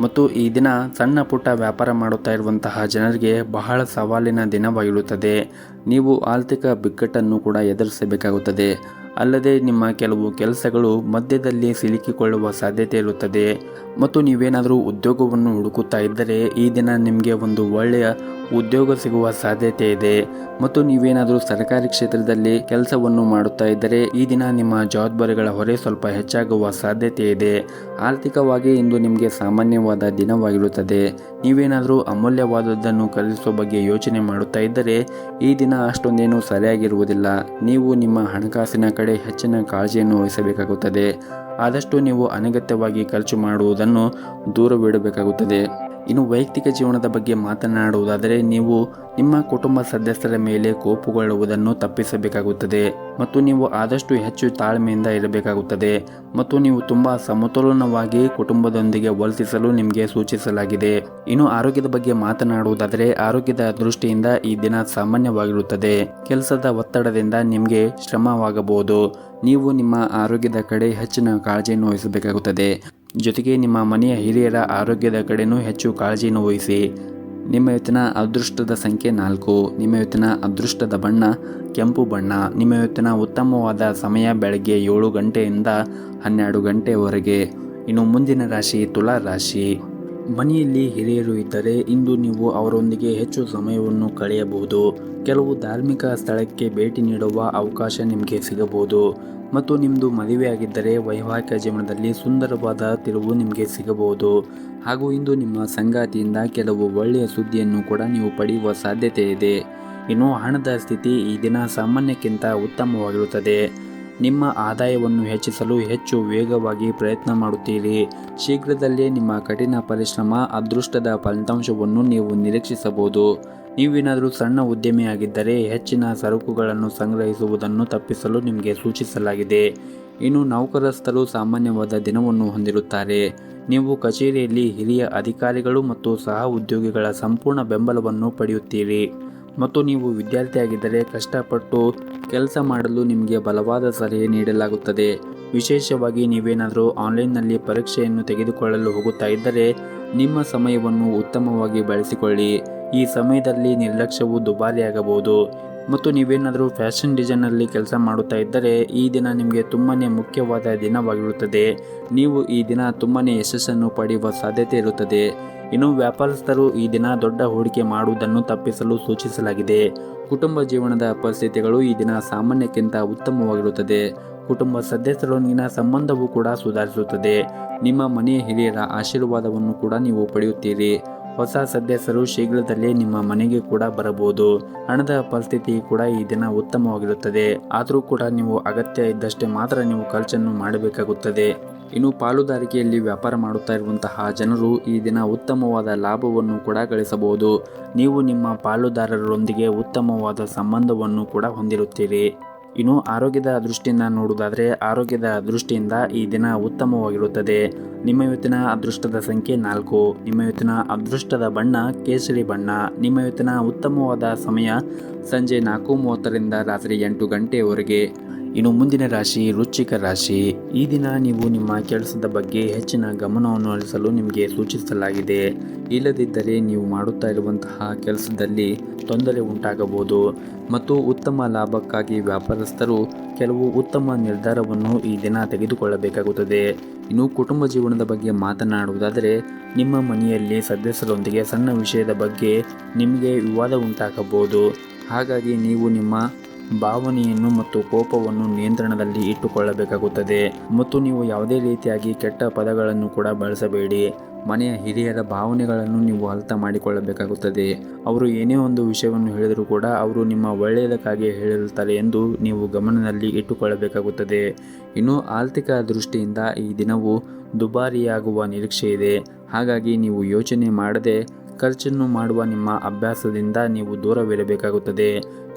ಮತ್ತು ಈ ದಿನ ಸಣ್ಣ ಪುಟ್ಟ ವ್ಯಾಪಾರ ಮಾಡುತ್ತಾ ಇರುವಂತಹ ಜನರಿಗೆ ಬಹಳ ಸವಾಲಿನ ದಿನವಾಗಿರುತ್ತದೆ. ನೀವು ಆರ್ಥಿಕ ಬಿಕ್ಕಟ್ಟನ್ನು ಕೂಡ ಎದುರಿಸಬೇಕಾಗುತ್ತದೆ. ಅಲ್ಲದೆ ನಿಮ್ಮ ಕೆಲವು ಕೆಲಸಗಳು ಮಧ್ಯದಲ್ಲಿ ಸಿಲುಕಿಕೊಳ್ಳುವ ಸಾಧ್ಯತೆ ಇರುತ್ತದೆ. ಮತ್ತು ನೀವೇನಾದರೂ ಉದ್ಯೋಗವನ್ನು ಹುಡುಕುತ್ತಾ ಇದ್ದರೆ ಈ ದಿನ ನಿಮಗೆ ಒಂದು ಒಳ್ಳೆಯ ಉದ್ಯೋಗ ಸಿಗುವ ಸಾಧ್ಯತೆ ಇದೆ. ಮತ್ತು ನೀವೇನಾದರೂ ಸರ್ಕಾರಿ ಕ್ಷೇತ್ರದಲ್ಲಿ ಕೆಲಸವನ್ನು ಮಾಡುತ್ತಾ ಇದ್ದರೆ ಈ ದಿನ ನಿಮ್ಮ ಜವಾಬ್ದಾರಿಗಳ ಹೊರೆ ಸ್ವಲ್ಪ ಹೆಚ್ಚಾಗುವ ಸಾಧ್ಯತೆ ಇದೆ. ಆರ್ಥಿಕವಾಗಿ ಇಂದು ನಿಮಗೆ ಸಾಮಾನ್ಯವಾದ ದಿನವಾಗಿರುತ್ತದೆ. ನೀವೇನಾದರೂ ಅಮೂಲ್ಯವಾದದ್ದನ್ನು ಖರೀದಿಸುವ ಬಗ್ಗೆ ಯೋಚನೆ ಮಾಡುತ್ತಾ ಇದ್ದರೆ ಈ ದಿನ ಅಷ್ಟೊಂದೇನು ಸರಿಯಾಗಿರುವುದಿಲ್ಲ. ನೀವು ನಿಮ್ಮ ಹಣಕಾಸಿನ ಕಡೆ ಹೆಚ್ಚಿನ ಕಾಳಜಿಯನ್ನು ವಹಿಸಬೇಕಾಗುತ್ತದೆ. ಆದಷ್ಟು ನೀವು ಅನಗತ್ಯವಾಗಿ ಖರ್ಚು ಮಾಡುವುದನ್ನು ದೂರವಿಡಬೇಕಾಗುತ್ತದೆ. ಇನ್ನು ವೈಯಕ್ತಿಕ ಜೀವನದ ಬಗ್ಗೆ ಮಾತನಾಡುವುದಾದರೆ ನೀವು ನಿಮ್ಮ ಕುಟುಂಬ ಸದಸ್ಯರ ಮೇಲೆ ಕೋಪಗೊಳ್ಳುವುದನ್ನು ತಪ್ಪಿಸಬೇಕಾಗುತ್ತದೆ. ಮತ್ತು ನೀವು ಆದಷ್ಟು ಹೆಚ್ಚು ತಾಳ್ಮೆಯಿಂದ ಇರಬೇಕಾಗುತ್ತದೆ. ಮತ್ತು ನೀವು ತುಂಬ ಸಮತೋಲನವಾಗಿ ಕುಟುಂಬದೊಂದಿಗೆ ವರ್ತಿಸಲು ನಿಮಗೆ ಸೂಚಿಸಲಾಗಿದೆ. ಇನ್ನು ಆರೋಗ್ಯದ ಬಗ್ಗೆ ಮಾತನಾಡುವುದಾದರೆ ಆರೋಗ್ಯದ ದೃಷ್ಟಿಯಿಂದ ಈ ದಿನ ಸಾಮಾನ್ಯವಾಗಿರುತ್ತದೆ. ಕೆಲಸದ ಒತ್ತಡದಿಂದ ನಿಮಗೆ ಶ್ರಮವಾಗಬಹುದು. ನೀವು ನಿಮ್ಮ ಆರೋಗ್ಯದ ಕಡೆ ಹೆಚ್ಚಿನ ಕಾಳಜಿಯನ್ನು ವಹಿಸಬೇಕಾಗುತ್ತದೆ. ಜೊತೆಗೆ ನಿಮ್ಮ ಮನೆಯ ಹಿರಿಯರ ಆರೋಗ್ಯದ ಕಡೆನೂ ಹೆಚ್ಚು ಕಾಳಜಿಯನ್ನು ವಹಿಸಿ. ನಿಮ್ಮ ಇವತ್ತಿನ ಅದೃಷ್ಟದ ಸಂಖ್ಯೆ 4. ನಿಮ್ಮ ಇವತ್ತಿನ ಅದೃಷ್ಟದ ಬಣ್ಣ ಕೆಂಪು ಬಣ್ಣ. ನಿಮ್ಮ ಇವತ್ತಿನ ಉತ್ತಮವಾದ ಸಮಯ ಬೆಳಗ್ಗೆ 7 ಗಂಟೆಯಿಂದ 12 ಗಂಟೆವರೆಗೆ. ಇನ್ನು ಮುಂದಿನ ರಾಶಿ ತುಲಾ ರಾಶಿ. ಮನೆಯಲ್ಲಿ ಹಿರಿಯರು ಇದ್ದರೆ ಇಂದು ನೀವು ಅವರೊಂದಿಗೆ ಹೆಚ್ಚು ಸಮಯವನ್ನು ಕಳೆಯಬಹುದು. ಕೆಲವು ಧಾರ್ಮಿಕ ಸ್ಥಳಕ್ಕೆ ಭೇಟಿ ನೀಡುವ ಅವಕಾಶ ನಿಮಗೆ ಸಿಗಬಹುದು. ಮತ್ತು ನಿಮ್ಮದು ಮದುವೆಯಾಗಿದ್ದರೆ ವೈವಾಹಿಕ ಜೀವನದಲ್ಲಿ ಸುಂದರವಾದ ತಿರುವು ನಿಮಗೆ ಸಿಗಬಹುದು. ಹಾಗೂ ಇಂದು ನಿಮ್ಮ ಸಂಗಾತಿಯಿಂದ ಕೆಲವು ಒಳ್ಳೆಯ ಸುದ್ದಿಯನ್ನು ಕೂಡ ನೀವು ಪಡೆಯುವ ಸಾಧ್ಯತೆ ಇದೆ. ಇನ್ನು ಹಣದ ಸ್ಥಿತಿ ಈ ದಿನ ಸಾಮಾನ್ಯಕ್ಕಿಂತ ಉತ್ತಮವಾಗಿರುತ್ತದೆ. ನಿಮ್ಮ ಆದಾಯವನ್ನು ಹೆಚ್ಚಿಸಲು ಹೆಚ್ಚು ವೇಗವಾಗಿ ಪ್ರಯತ್ನ ಮಾಡುತ್ತೀರಿ. ಶೀಘ್ರದಲ್ಲೇ ನಿಮ್ಮ ಕಠಿಣ ಪರಿಶ್ರಮ ಅದೃಷ್ಟದ ಫಲಿತಾಂಶವನ್ನು ನೀವು ನಿರೀಕ್ಷಿಸಬಹುದು. ನೀವೇನಾದರೂ ಸಣ್ಣ ಉದ್ಯಮಿಯಾಗಿದ್ದರೆ ಹೆಚ್ಚಿನ ಸರಕುಗಳನ್ನು ಸಂಗ್ರಹಿಸುವುದನ್ನು ತಪ್ಪಿಸಲು ನಿಮಗೆ ಸೂಚಿಸಲಾಗಿದೆ. ಇನ್ನು ನೌಕರಸ್ಥರು ಸಾಮಾನ್ಯವಾದ ದಿನವನ್ನು ಹೊಂದಿರುತ್ತಾರೆ. ನೀವು ಕಚೇರಿಯಲ್ಲಿ ಹಿರಿಯ ಅಧಿಕಾರಿಗಳು ಮತ್ತು ಸಹ ಉದ್ಯೋಗಿಗಳ ಸಂಪೂರ್ಣ ಬೆಂಬಲವನ್ನು ಪಡೆಯುತ್ತೀರಿ. ಮತ್ತು ನೀವು ವಿದ್ಯಾರ್ಥಿಯಾಗಿದ್ದರೆ ಕಷ್ಟಪಟ್ಟು ಕೆಲಸ ಮಾಡಲು ನಿಮಗೆ ಬಲವಾದ ಸಲಹೆ ನೀಡಲಾಗುತ್ತದೆ. ವಿಶೇಷವಾಗಿ ನೀವೇನಾದರೂ ಆನ್ಲೈನ್ನಲ್ಲಿ ಪರೀಕ್ಷೆಯನ್ನು ತೆಗೆದುಕೊಳ್ಳಲು ಹೋಗುತ್ತಾ ಇದ್ದರೆ ನಿಮ್ಮ ಸಮಯವನ್ನು ಉತ್ತಮವಾಗಿ ಬಳಸಿಕೊಳ್ಳಿ. ಈ ಸಮಯದಲ್ಲಿ ನಿರ್ಲಕ್ಷ್ಯವು ದುಬಾರಿಯಾಗಬಹುದು. ಮತ್ತು ನೀವೇನಾದರೂ ಫ್ಯಾಷನ್ ಡಿಸೈನಲ್ಲಿ ಕೆಲಸ ಮಾಡುತ್ತಾ ಇದ್ದರೆ ಈ ದಿನ ನಿಮಗೆ ತುಂಬಾ ಮುಖ್ಯವಾದ ದಿನವಾಗಿರುತ್ತದೆ. ನೀವು ಈ ದಿನ ತುಂಬಾ ಯಶಸ್ಸನ್ನು ಪಡೆಯುವ ಸಾಧ್ಯತೆ ಇರುತ್ತದೆ. ಇನ್ನು ವ್ಯಾಪಾರಸ್ಥರು ಈ ದಿನ ದೊಡ್ಡ ಹೂಡಿಕೆ ಮಾಡುವುದನ್ನು ತಪ್ಪಿಸಲು ಸೂಚಿಸಲಾಗಿದೆ. ಕುಟುಂಬ ಜೀವನದ ಪರಿಸ್ಥಿತಿಗಳು ಈ ದಿನ ಸಾಮಾನ್ಯಕ್ಕಿಂತ ಉತ್ತಮವಾಗಿರುತ್ತದೆ. ಕುಟುಂಬ ಸದಸ್ಯರೊಂದಿಗಿನ ಸಂಬಂಧವೂ ಕೂಡ ಸುಧಾರಿಸುತ್ತದೆ. ನಿಮ್ಮ ಮನೆಯ ಹಿರಿಯರ ಆಶೀರ್ವಾದವನ್ನು ಕೂಡ ನೀವು ಪಡೆಯುತ್ತೀರಿ. ಹೊಸ ಸದಸ್ಯರು ಶೀಘ್ರದಲ್ಲೇ ನಿಮ್ಮ ಮನೆಗೆ ಕೂಡ ಬರಬಹುದು. ಹಣದ ಪರಿಸ್ಥಿತಿ ಕೂಡ ಈ ದಿನ ಉತ್ತಮವಾಗಿರುತ್ತದೆ. ಆದರೂ ಕೂಡ ನೀವು ಅಗತ್ಯ ಇದ್ದಷ್ಟೇ ಮಾತ್ರ ನೀವು ಖರ್ಚನ್ನು ಮಾಡಬೇಕಾಗುತ್ತದೆ. ಇನ್ನು ಪಾಲುದಾರಿಕೆಯಲ್ಲಿ ವ್ಯಾಪಾರ ಮಾಡುತ್ತಾ ಇರುವಂತಹ ಜನರು ಈ ದಿನ ಉತ್ತಮವಾದ ಲಾಭವನ್ನು ಕೂಡ ಗಳಿಸಬಹುದು. ನೀವು ನಿಮ್ಮ ಪಾಲುದಾರರೊಂದಿಗೆ ಉತ್ತಮವಾದ ಸಂಬಂಧವನ್ನು ಕೂಡ ಹೊಂದಿರುತ್ತೀರಿ. ಇನ್ನು ಆರೋಗ್ಯದ ದೃಷ್ಟಿಯಿಂದ ನೋಡುವುದಾದರೆ ಆರೋಗ್ಯದ ದೃಷ್ಟಿಯಿಂದ ಈ ದಿನ ಉತ್ತಮವಾಗಿರುತ್ತದೆ. ನಿಮ್ಮ ಇವತ್ತಿನ ಅದೃಷ್ಟದ ಸಂಖ್ಯೆ 4. ನಿಮ್ಮ ಇವತ್ತಿನ ಅದೃಷ್ಟದ ಬಣ್ಣ ಕೇಸರಿ ಬಣ್ಣ. ನಿಮ್ಮ ಇವತ್ತಿನ ಉತ್ತಮವಾದ ಸಮಯ ಸಂಜೆ 4:30ರಿಂದ ರಾತ್ರಿ 8 ಗಂಟೆಯವರೆಗೆ. ಇನ್ನು ಮುಂದಿನ ರಾಶಿ ವೃಶ್ಚಿಕ ರಾಶಿ. ಈ ದಿನ ನೀವು ನಿಮ್ಮ ಕೆಲಸದ ಬಗ್ಗೆ ಹೆಚ್ಚಿನ ಗಮನವನ್ನು ಹರಿಸಲು ನಿಮಗೆ ಸೂಚಿಸಲಾಗಿದೆ. ಇಲ್ಲದಿದ್ದರೆ ನೀವು ಮಾಡುತ್ತಾ ಇರುವಂತಹ ಕೆಲಸದಲ್ಲಿ ತೊಂದರೆ ಉಂಟಾಗಬಹುದು ಮತ್ತು ಉತ್ತಮ ಲಾಭಕ್ಕಾಗಿ ವ್ಯಾಪಾರಸ್ಥರು ಕೆಲವು ಉತ್ತಮ ನಿರ್ಧಾರವನ್ನು ಈ ದಿನ ತೆಗೆದುಕೊಳ್ಳಬೇಕಾಗುತ್ತದೆ. ಇನ್ನು ಕುಟುಂಬ ಜೀವನದ ಬಗ್ಗೆ ಮಾತನಾಡುವುದಾದರೆ ನಿಮ್ಮ ಮನೆಯಲ್ಲಿ ಸದಸ್ಯರೊಂದಿಗೆ ಸಣ್ಣ ವಿಷಯದ ಬಗ್ಗೆ ನಿಮಗೆ ವಿವಾದ ಉಂಟಾಗಬಹುದು. ಹಾಗಾಗಿ ನೀವು ನಿಮ್ಮ ಭಾವನೆಯನ್ನು ಮತ್ತು ಕೋಪವನ್ನು ನಿಯಂತ್ರಣದಲ್ಲಿ ಇಟ್ಟುಕೊಳ್ಳಬೇಕಾಗುತ್ತದೆ ಮತ್ತು ನೀವು ಯಾವುದೇ ರೀತಿಯಾಗಿ ಕೆಟ್ಟ ಪದಗಳನ್ನು ಕೂಡ ಬಳಸಬೇಡಿ. ಮನೆಯ ಹಿರಿಯರ ಭಾವನೆಗಳನ್ನು ನೀವು ಅರ್ಥ ಮಾಡಿಕೊಳ್ಳಬೇಕಾಗುತ್ತದೆ. ಅವರು ಏನೇ ಒಂದು ವಿಷಯವನ್ನು ಹೇಳಿದರೂ ಕೂಡ ಅವರು ನಿಮ್ಮ ಒಳ್ಳೆಯದಕ್ಕಾಗಿ ಹೇಳಿರುತ್ತಾರೆ ಎಂದು ನೀವು ಗಮನದಲ್ಲಿ ಇಟ್ಟುಕೊಳ್ಳಬೇಕಾಗುತ್ತದೆ. ಇನ್ನು ಆರ್ಥಿಕ ದೃಷ್ಟಿಯಿಂದ ಈ ದಿನವು ದುಬಾರಿಯಾಗುವ ನಿರೀಕ್ಷೆ ಇದೆ. ಹಾಗಾಗಿ ನೀವು ಯೋಚನೆ ಮಾಡದೆ ಖರ್ಚನ್ನು ಮಾಡುವ ನಿಮ್ಮ ಅಭ್ಯಾಸದಿಂದ ನೀವು ದೂರವಿರಬೇಕಾಗುತ್ತದೆ.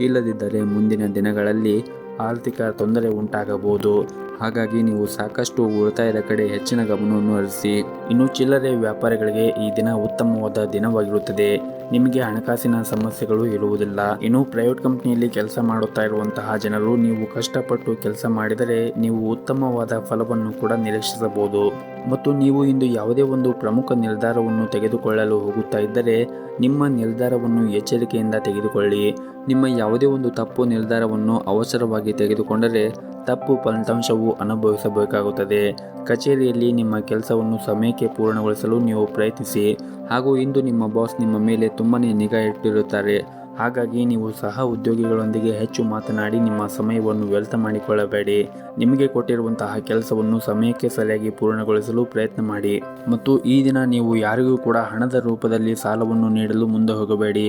ಇಲ್ಲದಿದ್ದರೆ ಮುಂದಿನ ದಿನಗಳಲ್ಲಿ ಆರ್ಥಿಕ ತೊಂದರೆ ಉಂಟಾಗಬಹುದು. ಹಾಗಾಗಿ ನೀವು ಸಾಕಷ್ಟು ಉಳಿತಾಯದ ಕಡೆ ಹೆಚ್ಚಿನ ಗಮನವನ್ನು ಹರಿಸಿ. ಇನ್ನು ಚಿಲ್ಲರೆ ವ್ಯಾಪಾರಿಗಳಿಗೆ ಈ ದಿನ ಉತ್ತಮವಾದ ದಿನವಾಗಿರುತ್ತದೆ. ನಿಮಗೆ ಹಣಕಾಸಿನ ಸಮಸ್ಯೆಗಳು ಇರುವುದಿಲ್ಲ. ಇನ್ನು ಪ್ರೈವೇಟ್ ಕಂಪ್ನಿಯಲ್ಲಿ ಕೆಲಸ ಮಾಡುತ್ತಾ ಇರುವಂತಹ ಜನರು ನೀವು ಕಷ್ಟಪಟ್ಟು ಕೆಲಸ ಮಾಡಿದರೆ ನೀವು ಉತ್ತಮವಾದ ಫಲವನ್ನು ಕೂಡ ನಿರೀಕ್ಷಿಸಬಹುದು. ಮತ್ತು ನೀವು ಇಂದು ಯಾವುದೇ ಒಂದು ಪ್ರಮುಖ ನಿರ್ಧಾರವನ್ನು ತೆಗೆದುಕೊಳ್ಳಲು ಹೋಗುತ್ತಾ ಇದ್ದರೆ ನಿಮ್ಮ ನಿರ್ಧಾರವನ್ನು ಎಚ್ಚರಿಕೆಯಿಂದ ತೆಗೆದುಕೊಳ್ಳಿ. ನಿಮ್ಮ ಯಾವುದೇ ಒಂದು ತಪ್ಪು ನಿರ್ಧಾರವನ್ನು ಅವಸರವಾಗಿ ತೆಗೆದುಕೊಂಡರೆ ತಪ್ಪು ಫಲಿತಾಂಶವು ಅನುಭವಿಸಬೇಕಾಗುತ್ತದೆ. ಕಚೇರಿಯಲ್ಲಿ ನಿಮ್ಮ ಕೆಲಸವನ್ನು ಸಮಯಕ್ಕೆ ಪೂರ್ಣಗೊಳಿಸಲು ನೀವು ಪ್ರಯತ್ನಿಸಿ. ಹಾಗೂ ಇಂದು ನಿಮ್ಮ ಬಾಸ್ ನಿಮ್ಮ ಮೇಲೆ ತುಂಬಾ ನಿಗಾ ಇಟ್ಟಿರುತ್ತಾರೆ. ಹಾಗಾಗಿ ನೀವು ಸಹ ಉದ್ಯೋಗಿಗಳೊಂದಿಗೆ ಹೆಚ್ಚು ಮಾತನಾಡಿ ನಿಮ್ಮ ಸಮಯವನ್ನು ವ್ಯರ್ಥ ಮಾಡಿಕೊಳ್ಳಬೇಡಿ. ನಿಮಗೆ ಕೊಟ್ಟಿರುವಂತಹ ಕೆಲಸವನ್ನು ಸಮಯಕ್ಕೆ ಸರಿಯಾಗಿ ಪೂರ್ಣಗೊಳಿಸಲು ಪ್ರಯತ್ನ ಮಾಡಿ. ಮತ್ತು ಈ ದಿನ ನೀವು ಯಾರಿಗೂ ಕೂಡ ಹಣದ ರೂಪದಲ್ಲಿ ಸಾಲವನ್ನು ನೀಡಲು ಮುಂದೆ ಹೋಗಬೇಡಿ.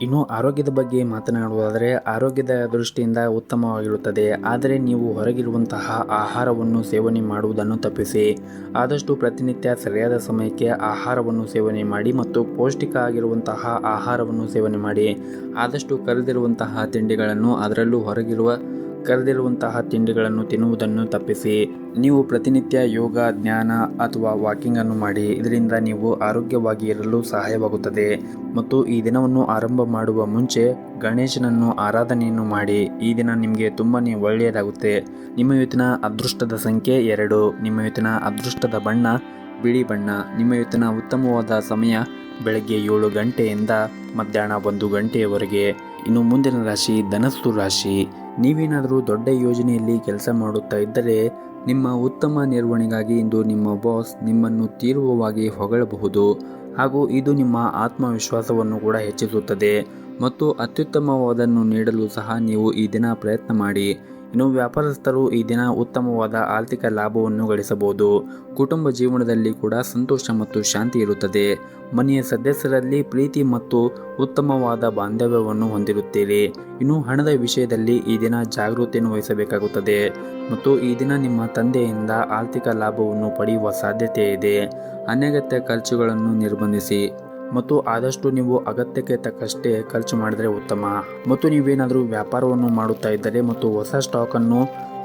ಇನ್ನು ಆರೋಗ್ಯದ ಬಗ್ಗೆ ಮಾತನಾಡುವುದಾದರೆ ಆರೋಗ್ಯದ ದೃಷ್ಟಿಯಿಂದ ಉತ್ತಮವಾಗಿರುತ್ತದೆ. ಆದರೆ ನೀವು ಹೊರಗಿರುವಂತಹ ಆಹಾರವನ್ನು ಸೇವನೆ ಮಾಡುವುದನ್ನು ತಪ್ಪಿಸಿ. ಆದಷ್ಟು ಪ್ರತಿನಿತ್ಯ ಸರಿಯಾದ ಸಮಯಕ್ಕೆ ಆಹಾರವನ್ನು ಸೇವನೆ ಮಾಡಿ ಮತ್ತು ಪೌಷ್ಟಿಕ ಆಗಿರುವಂತಹ ಆಹಾರವನ್ನು ಸೇವನೆ ಮಾಡಿ. ಆದಷ್ಟು ಕರೆದಿರುವಂತಹ ತಿಂಡಿಗಳನ್ನು, ಅದರಲ್ಲೂ ಕರೆದಿರುವಂತಹ ತಿಂಡಿಗಳನ್ನು ತಿನ್ನುವುದನ್ನು ತಪ್ಪಿಸಿ. ನೀವು ಪ್ರತಿನಿತ್ಯ ಯೋಗ, ಧ್ಯಾನ ಅಥವಾ ವಾಕಿಂಗನ್ನು ಮಾಡಿ. ಇದರಿಂದ ನೀವು ಆರೋಗ್ಯವಾಗಿ ಇರಲು ಸಹಾಯವಾಗುತ್ತದೆ. ಮತ್ತು ಈ ದಿನವನ್ನು ಆರಂಭ ಮಾಡುವ ಮುಂಚೆ ಗಣೇಶನನ್ನು ಆರಾಧನೆಯನ್ನು ಮಾಡಿ. ಈ ದಿನ ನಿಮಗೆ ತುಂಬಾ ಒಳ್ಳೆಯದಾಗುತ್ತೆ. ನಿಮ್ಮ ಇವತ್ತಿನ ಅದೃಷ್ಟದ ಸಂಖ್ಯೆ 2. ನಿಮ್ಮ ಇವತ್ತಿನ ಅದೃಷ್ಟದ ಬಣ್ಣ ಬಿಳಿ ಬಣ್ಣ. ನಿಮ್ಮ ಇವತ್ತಿನ ಉತ್ತಮವಾದ ಸಮಯ ಬೆಳಗ್ಗೆ 7 ಗಂಟೆಯಿಂದ ಮಧ್ಯಾಹ್ನ 1 ಗಂಟೆಯವರೆಗೆ. ಇನ್ನು ಮುಂದಿನ ರಾಶಿ ಧನಸ್ಸು ರಾಶಿ. ನೀವೇನಾದರೂ ದೊಡ್ಡ ಯೋಜನೆಯಲ್ಲಿ ಕೆಲಸ ಮಾಡುತ್ತಾ ಇದ್ದರೆ ನಿಮ್ಮ ಉತ್ತಮ ನಿರ್ವಹಣೆಗಾಗಿ ಇಂದು ನಿಮ್ಮ ಬಾಸ್ ನಿಮ್ಮನ್ನು ತೀವ್ರವಾಗಿ ಹೊಗಳಬಹುದು. ಹಾಗೂ ಇದು ನಿಮ್ಮ ಆತ್ಮವಿಶ್ವಾಸವನ್ನು ಕೂಡ ಹೆಚ್ಚಿಸುತ್ತದೆ ಮತ್ತು ಅತ್ಯುತ್ತಮವಾದನ್ನು ನೀಡಲು ಸಹ ನೀವು ಈ ದಿನ ಪ್ರಯತ್ನ ಮಾಡಿ. ಇನ್ನು ವ್ಯಾಪಾರಸ್ಥರು ಈ ದಿನ ಉತ್ತಮವಾದ ಆರ್ಥಿಕ ಲಾಭವನ್ನು ಗಳಿಸಬಹುದು. ಕುಟುಂಬ ಜೀವನದಲ್ಲಿ ಕೂಡ ಸಂತೋಷ ಮತ್ತು ಶಾಂತಿ ಇರುತ್ತದೆ. ಮನೆಯ ಸದಸ್ಯರಲ್ಲಿ ಪ್ರೀತಿ ಮತ್ತು ಉತ್ತಮವಾದ ಬಾಂಧವ್ಯವನ್ನು ಹೊಂದಿರುತ್ತೀರಿ. ಇನ್ನು ಹಣದ ವಿಷಯದಲ್ಲಿ ಈ ದಿನ ಜಾಗೃತಿಯನ್ನು ವಹಿಸಬೇಕಾಗುತ್ತದೆ ಮತ್ತು ಈ ದಿನ ನಿಮ್ಮ ತಂದೆಯಿಂದ ಆರ್ಥಿಕ ಲಾಭವನ್ನು ಪಡೆಯುವ ಸಾಧ್ಯತೆ ಇದೆ. ಅನಗತ್ಯ ಖರ್ಚುಗಳನ್ನು ನಿರ್ಬಂಧಿಸಿ ಮತ್ತು ಆದಷ್ಟು ನೀವು ಅಗತ್ಯಕ್ಕೆ ತಕ್ಕಷ್ಟೇ ಖರ್ಚು ಮಾಡಿದರೆ ಉತ್ತಮ. ಮತ್ತು ನೀವೇನಾದರೂ ವ್ಯಾಪಾರವನ್ನು ಮಾಡುತ್ತಾ ಇದ್ದರೆ ಮತ್ತು ಹೊಸ ಸ್ಟಾಕನ್ನು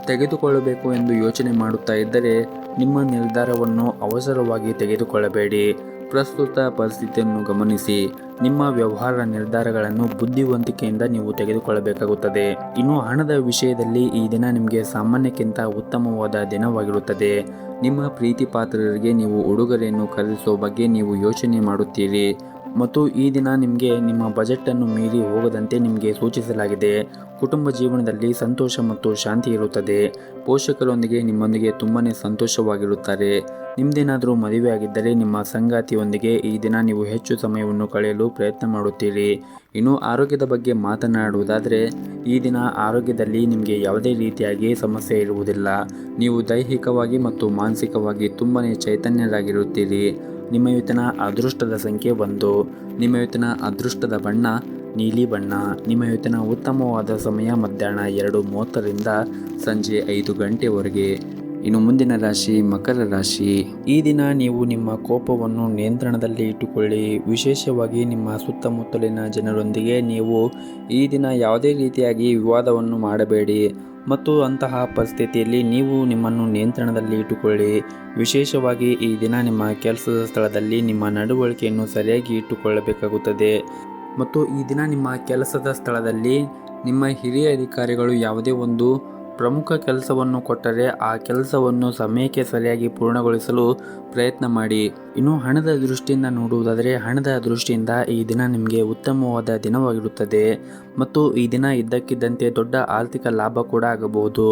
ತೆಗೆದುಕೊಳ್ಳಬೇಕು ಎಂದು ಯೋಚನೆ ಮಾಡುತ್ತಾ ಇದ್ದರೆ ನಿಮ್ಮ ನಿರ್ಧಾರವನ್ನು ಅವಸರವಾಗಿ ತೆಗೆದುಕೊಳ್ಳಬೇಡಿ. ಪ್ರಸ್ತುತ ಪರಿಸ್ಥಿತಿಯನ್ನು ಗಮನಿಸಿ ನಿಮ್ಮ ವ್ಯವಹಾರ ನಿರ್ಧಾರಗಳನ್ನು ಬುದ್ಧಿವಂತಿಕೆಯಿಂದ ನೀವು ತೆಗೆದುಕೊಳ್ಳಬೇಕಾಗುತ್ತದೆ. ಇನ್ನು ಹಣದ ವಿಷಯದಲ್ಲಿ ಈ ದಿನ ನಿಮಗೆ ಸಾಮಾನ್ಯಕ್ಕಿಂತ ಉತ್ತಮವಾದ ದಿನವಾಗಿರುತ್ತದೆ. ನಿಮ್ಮ ಪ್ರೀತಿ ಪಾತ್ರರಿಗೆ ನೀವು ಉಡುಗೊರೆಯನ್ನು ಖರೀದಿಸುವ ಬಗ್ಗೆ ನೀವು ಯೋಚನೆ ಮಾಡುತ್ತೀರಿ ಮತ್ತು ಈ ದಿನ ನಿಮಗೆ ನಿಮ್ಮ ಬಜೆಟನ್ನು ಮೀರಿ ಹೋಗದಂತೆ ನಿಮಗೆ ಸೂಚಿಸಲಾಗಿದೆ. ಕುಟುಂಬ ಜೀವನದಲ್ಲಿ ಸಂತೋಷ ಮತ್ತು ಶಾಂತಿ ಇರುತ್ತದೆ. ಪೋಷಕರೊಂದಿಗೆ ನಿಮ್ಮೊಂದಿಗೆ ತುಂಬಾ ಸಂತೋಷವಾಗಿರುತ್ತಾರೆ. ನಿಮ್ಮದೇನಾದರೂ ಮದುವೆ ಆಗಿದ್ದರೆ ನಿಮ್ಮ ಸಂಗಾತಿಯೊಂದಿಗೆ ಈ ದಿನ ನೀವು ಹೆಚ್ಚು ಸಮಯವನ್ನು ಕಳೆಯಲು ಪ್ರಯತ್ನ ಮಾಡುತ್ತೀರಿ. ಇನ್ನು ಆರೋಗ್ಯದ ಬಗ್ಗೆ ಮಾತನಾಡುವುದಾದರೆ ಈ ದಿನ ಆರೋಗ್ಯದಲ್ಲಿ ನಿಮಗೆ ಯಾವುದೇ ರೀತಿಯಾಗಿ ಸಮಸ್ಯೆ ಇರುವುದಿಲ್ಲ. ನೀವು ದೈಹಿಕವಾಗಿ ಮತ್ತು ಮಾನಸಿಕವಾಗಿ ತುಂಬಾ ಚೈತನ್ಯರಾಗಿರುತ್ತೀರಿ. ನಿಮ್ಮ ಇವತ್ತಿನ ಅದೃಷ್ಟದ ಸಂಖ್ಯೆ 1. ನಿಮ್ಮ ಇವತ್ತಿನ ಅದೃಷ್ಟದ ಬಣ್ಣ ನೀಲಿ ಬಣ್ಣ. ನಿಮ್ಮ ಇವತ್ತಿನ ಉತ್ತಮವಾದ ಸಮಯ ಮಧ್ಯಾಹ್ನ 2:30ರಿಂದ ಸಂಜೆ 5 ಗಂಟೆವರೆಗೆ. ಇನ್ನು ಮುಂದಿನ ರಾಶಿ ಮಕರ ರಾಶಿ. ಈ ದಿನ ನೀವು ನಿಮ್ಮ ಕೋಪವನ್ನು ನಿಯಂತ್ರಣದಲ್ಲಿ ಇಟ್ಟುಕೊಳ್ಳಿ. ವಿಶೇಷವಾಗಿ ನಿಮ್ಮ ಸುತ್ತಮುತ್ತಲಿನ ಜನರೊಂದಿಗೆ ನೀವು ಈ ದಿನ ಯಾವುದೇ ರೀತಿಯಾಗಿ ವಿವಾದವನ್ನು ಮಾಡಬೇಡಿ ಮತ್ತು ಅಂತಹ ಪರಿಸ್ಥಿತಿಯಲ್ಲಿ ನೀವು ನಿಮ್ಮನ್ನು ನಿಯಂತ್ರಣದಲ್ಲಿ ಇಟ್ಟುಕೊಳ್ಳಿ. ವಿಶೇಷವಾಗಿ ಈ ದಿನ ನಿಮ್ಮ ಕೆಲಸದ ಸ್ಥಳದಲ್ಲಿ ನಿಮ್ಮ ನಡವಳಿಕೆಯನ್ನು ಸರಿಯಾಗಿ ಇಟ್ಟುಕೊಳ್ಳಬೇಕಾಗುತ್ತದೆ ಮತ್ತು ಈ ದಿನ ನಿಮ್ಮ ಕೆಲಸದ ಸ್ಥಳದಲ್ಲಿ ನಿಮ್ಮ ಹಿರಿಯ ಅಧಿಕಾರಿಗಳು ಯಾವುದೇ ಒಂದು ಪ್ರಮುಖ ಕೆಲಸವನ್ನು ಕೊಟ್ಟರೆ ಆ ಕೆಲಸವನ್ನು ಸಮಯಕ್ಕೆ ಸರಿಯಾಗಿ ಪೂರ್ಣಗೊಳಿಸಲು ಪ್ರಯತ್ನ ಮಾಡಿ. ಇನ್ನು ಹಣದ ದೃಷ್ಟಿಯಿಂದ ನೋಡುವುದಾದರೆ ಹಣದ ದೃಷ್ಟಿಯಿಂದ ಈ ದಿನ ನಿಮಗೆ ಉತ್ತಮವಾದ ದಿನವಾಗಿರುತ್ತದೆ ಮತ್ತು ಈ ದಿನ ಇದ್ದಕ್ಕಿದ್ದಂತೆ ದೊಡ್ಡ ಆರ್ಥಿಕ ಲಾಭ ಕೂಡ ಆಗಬಹುದು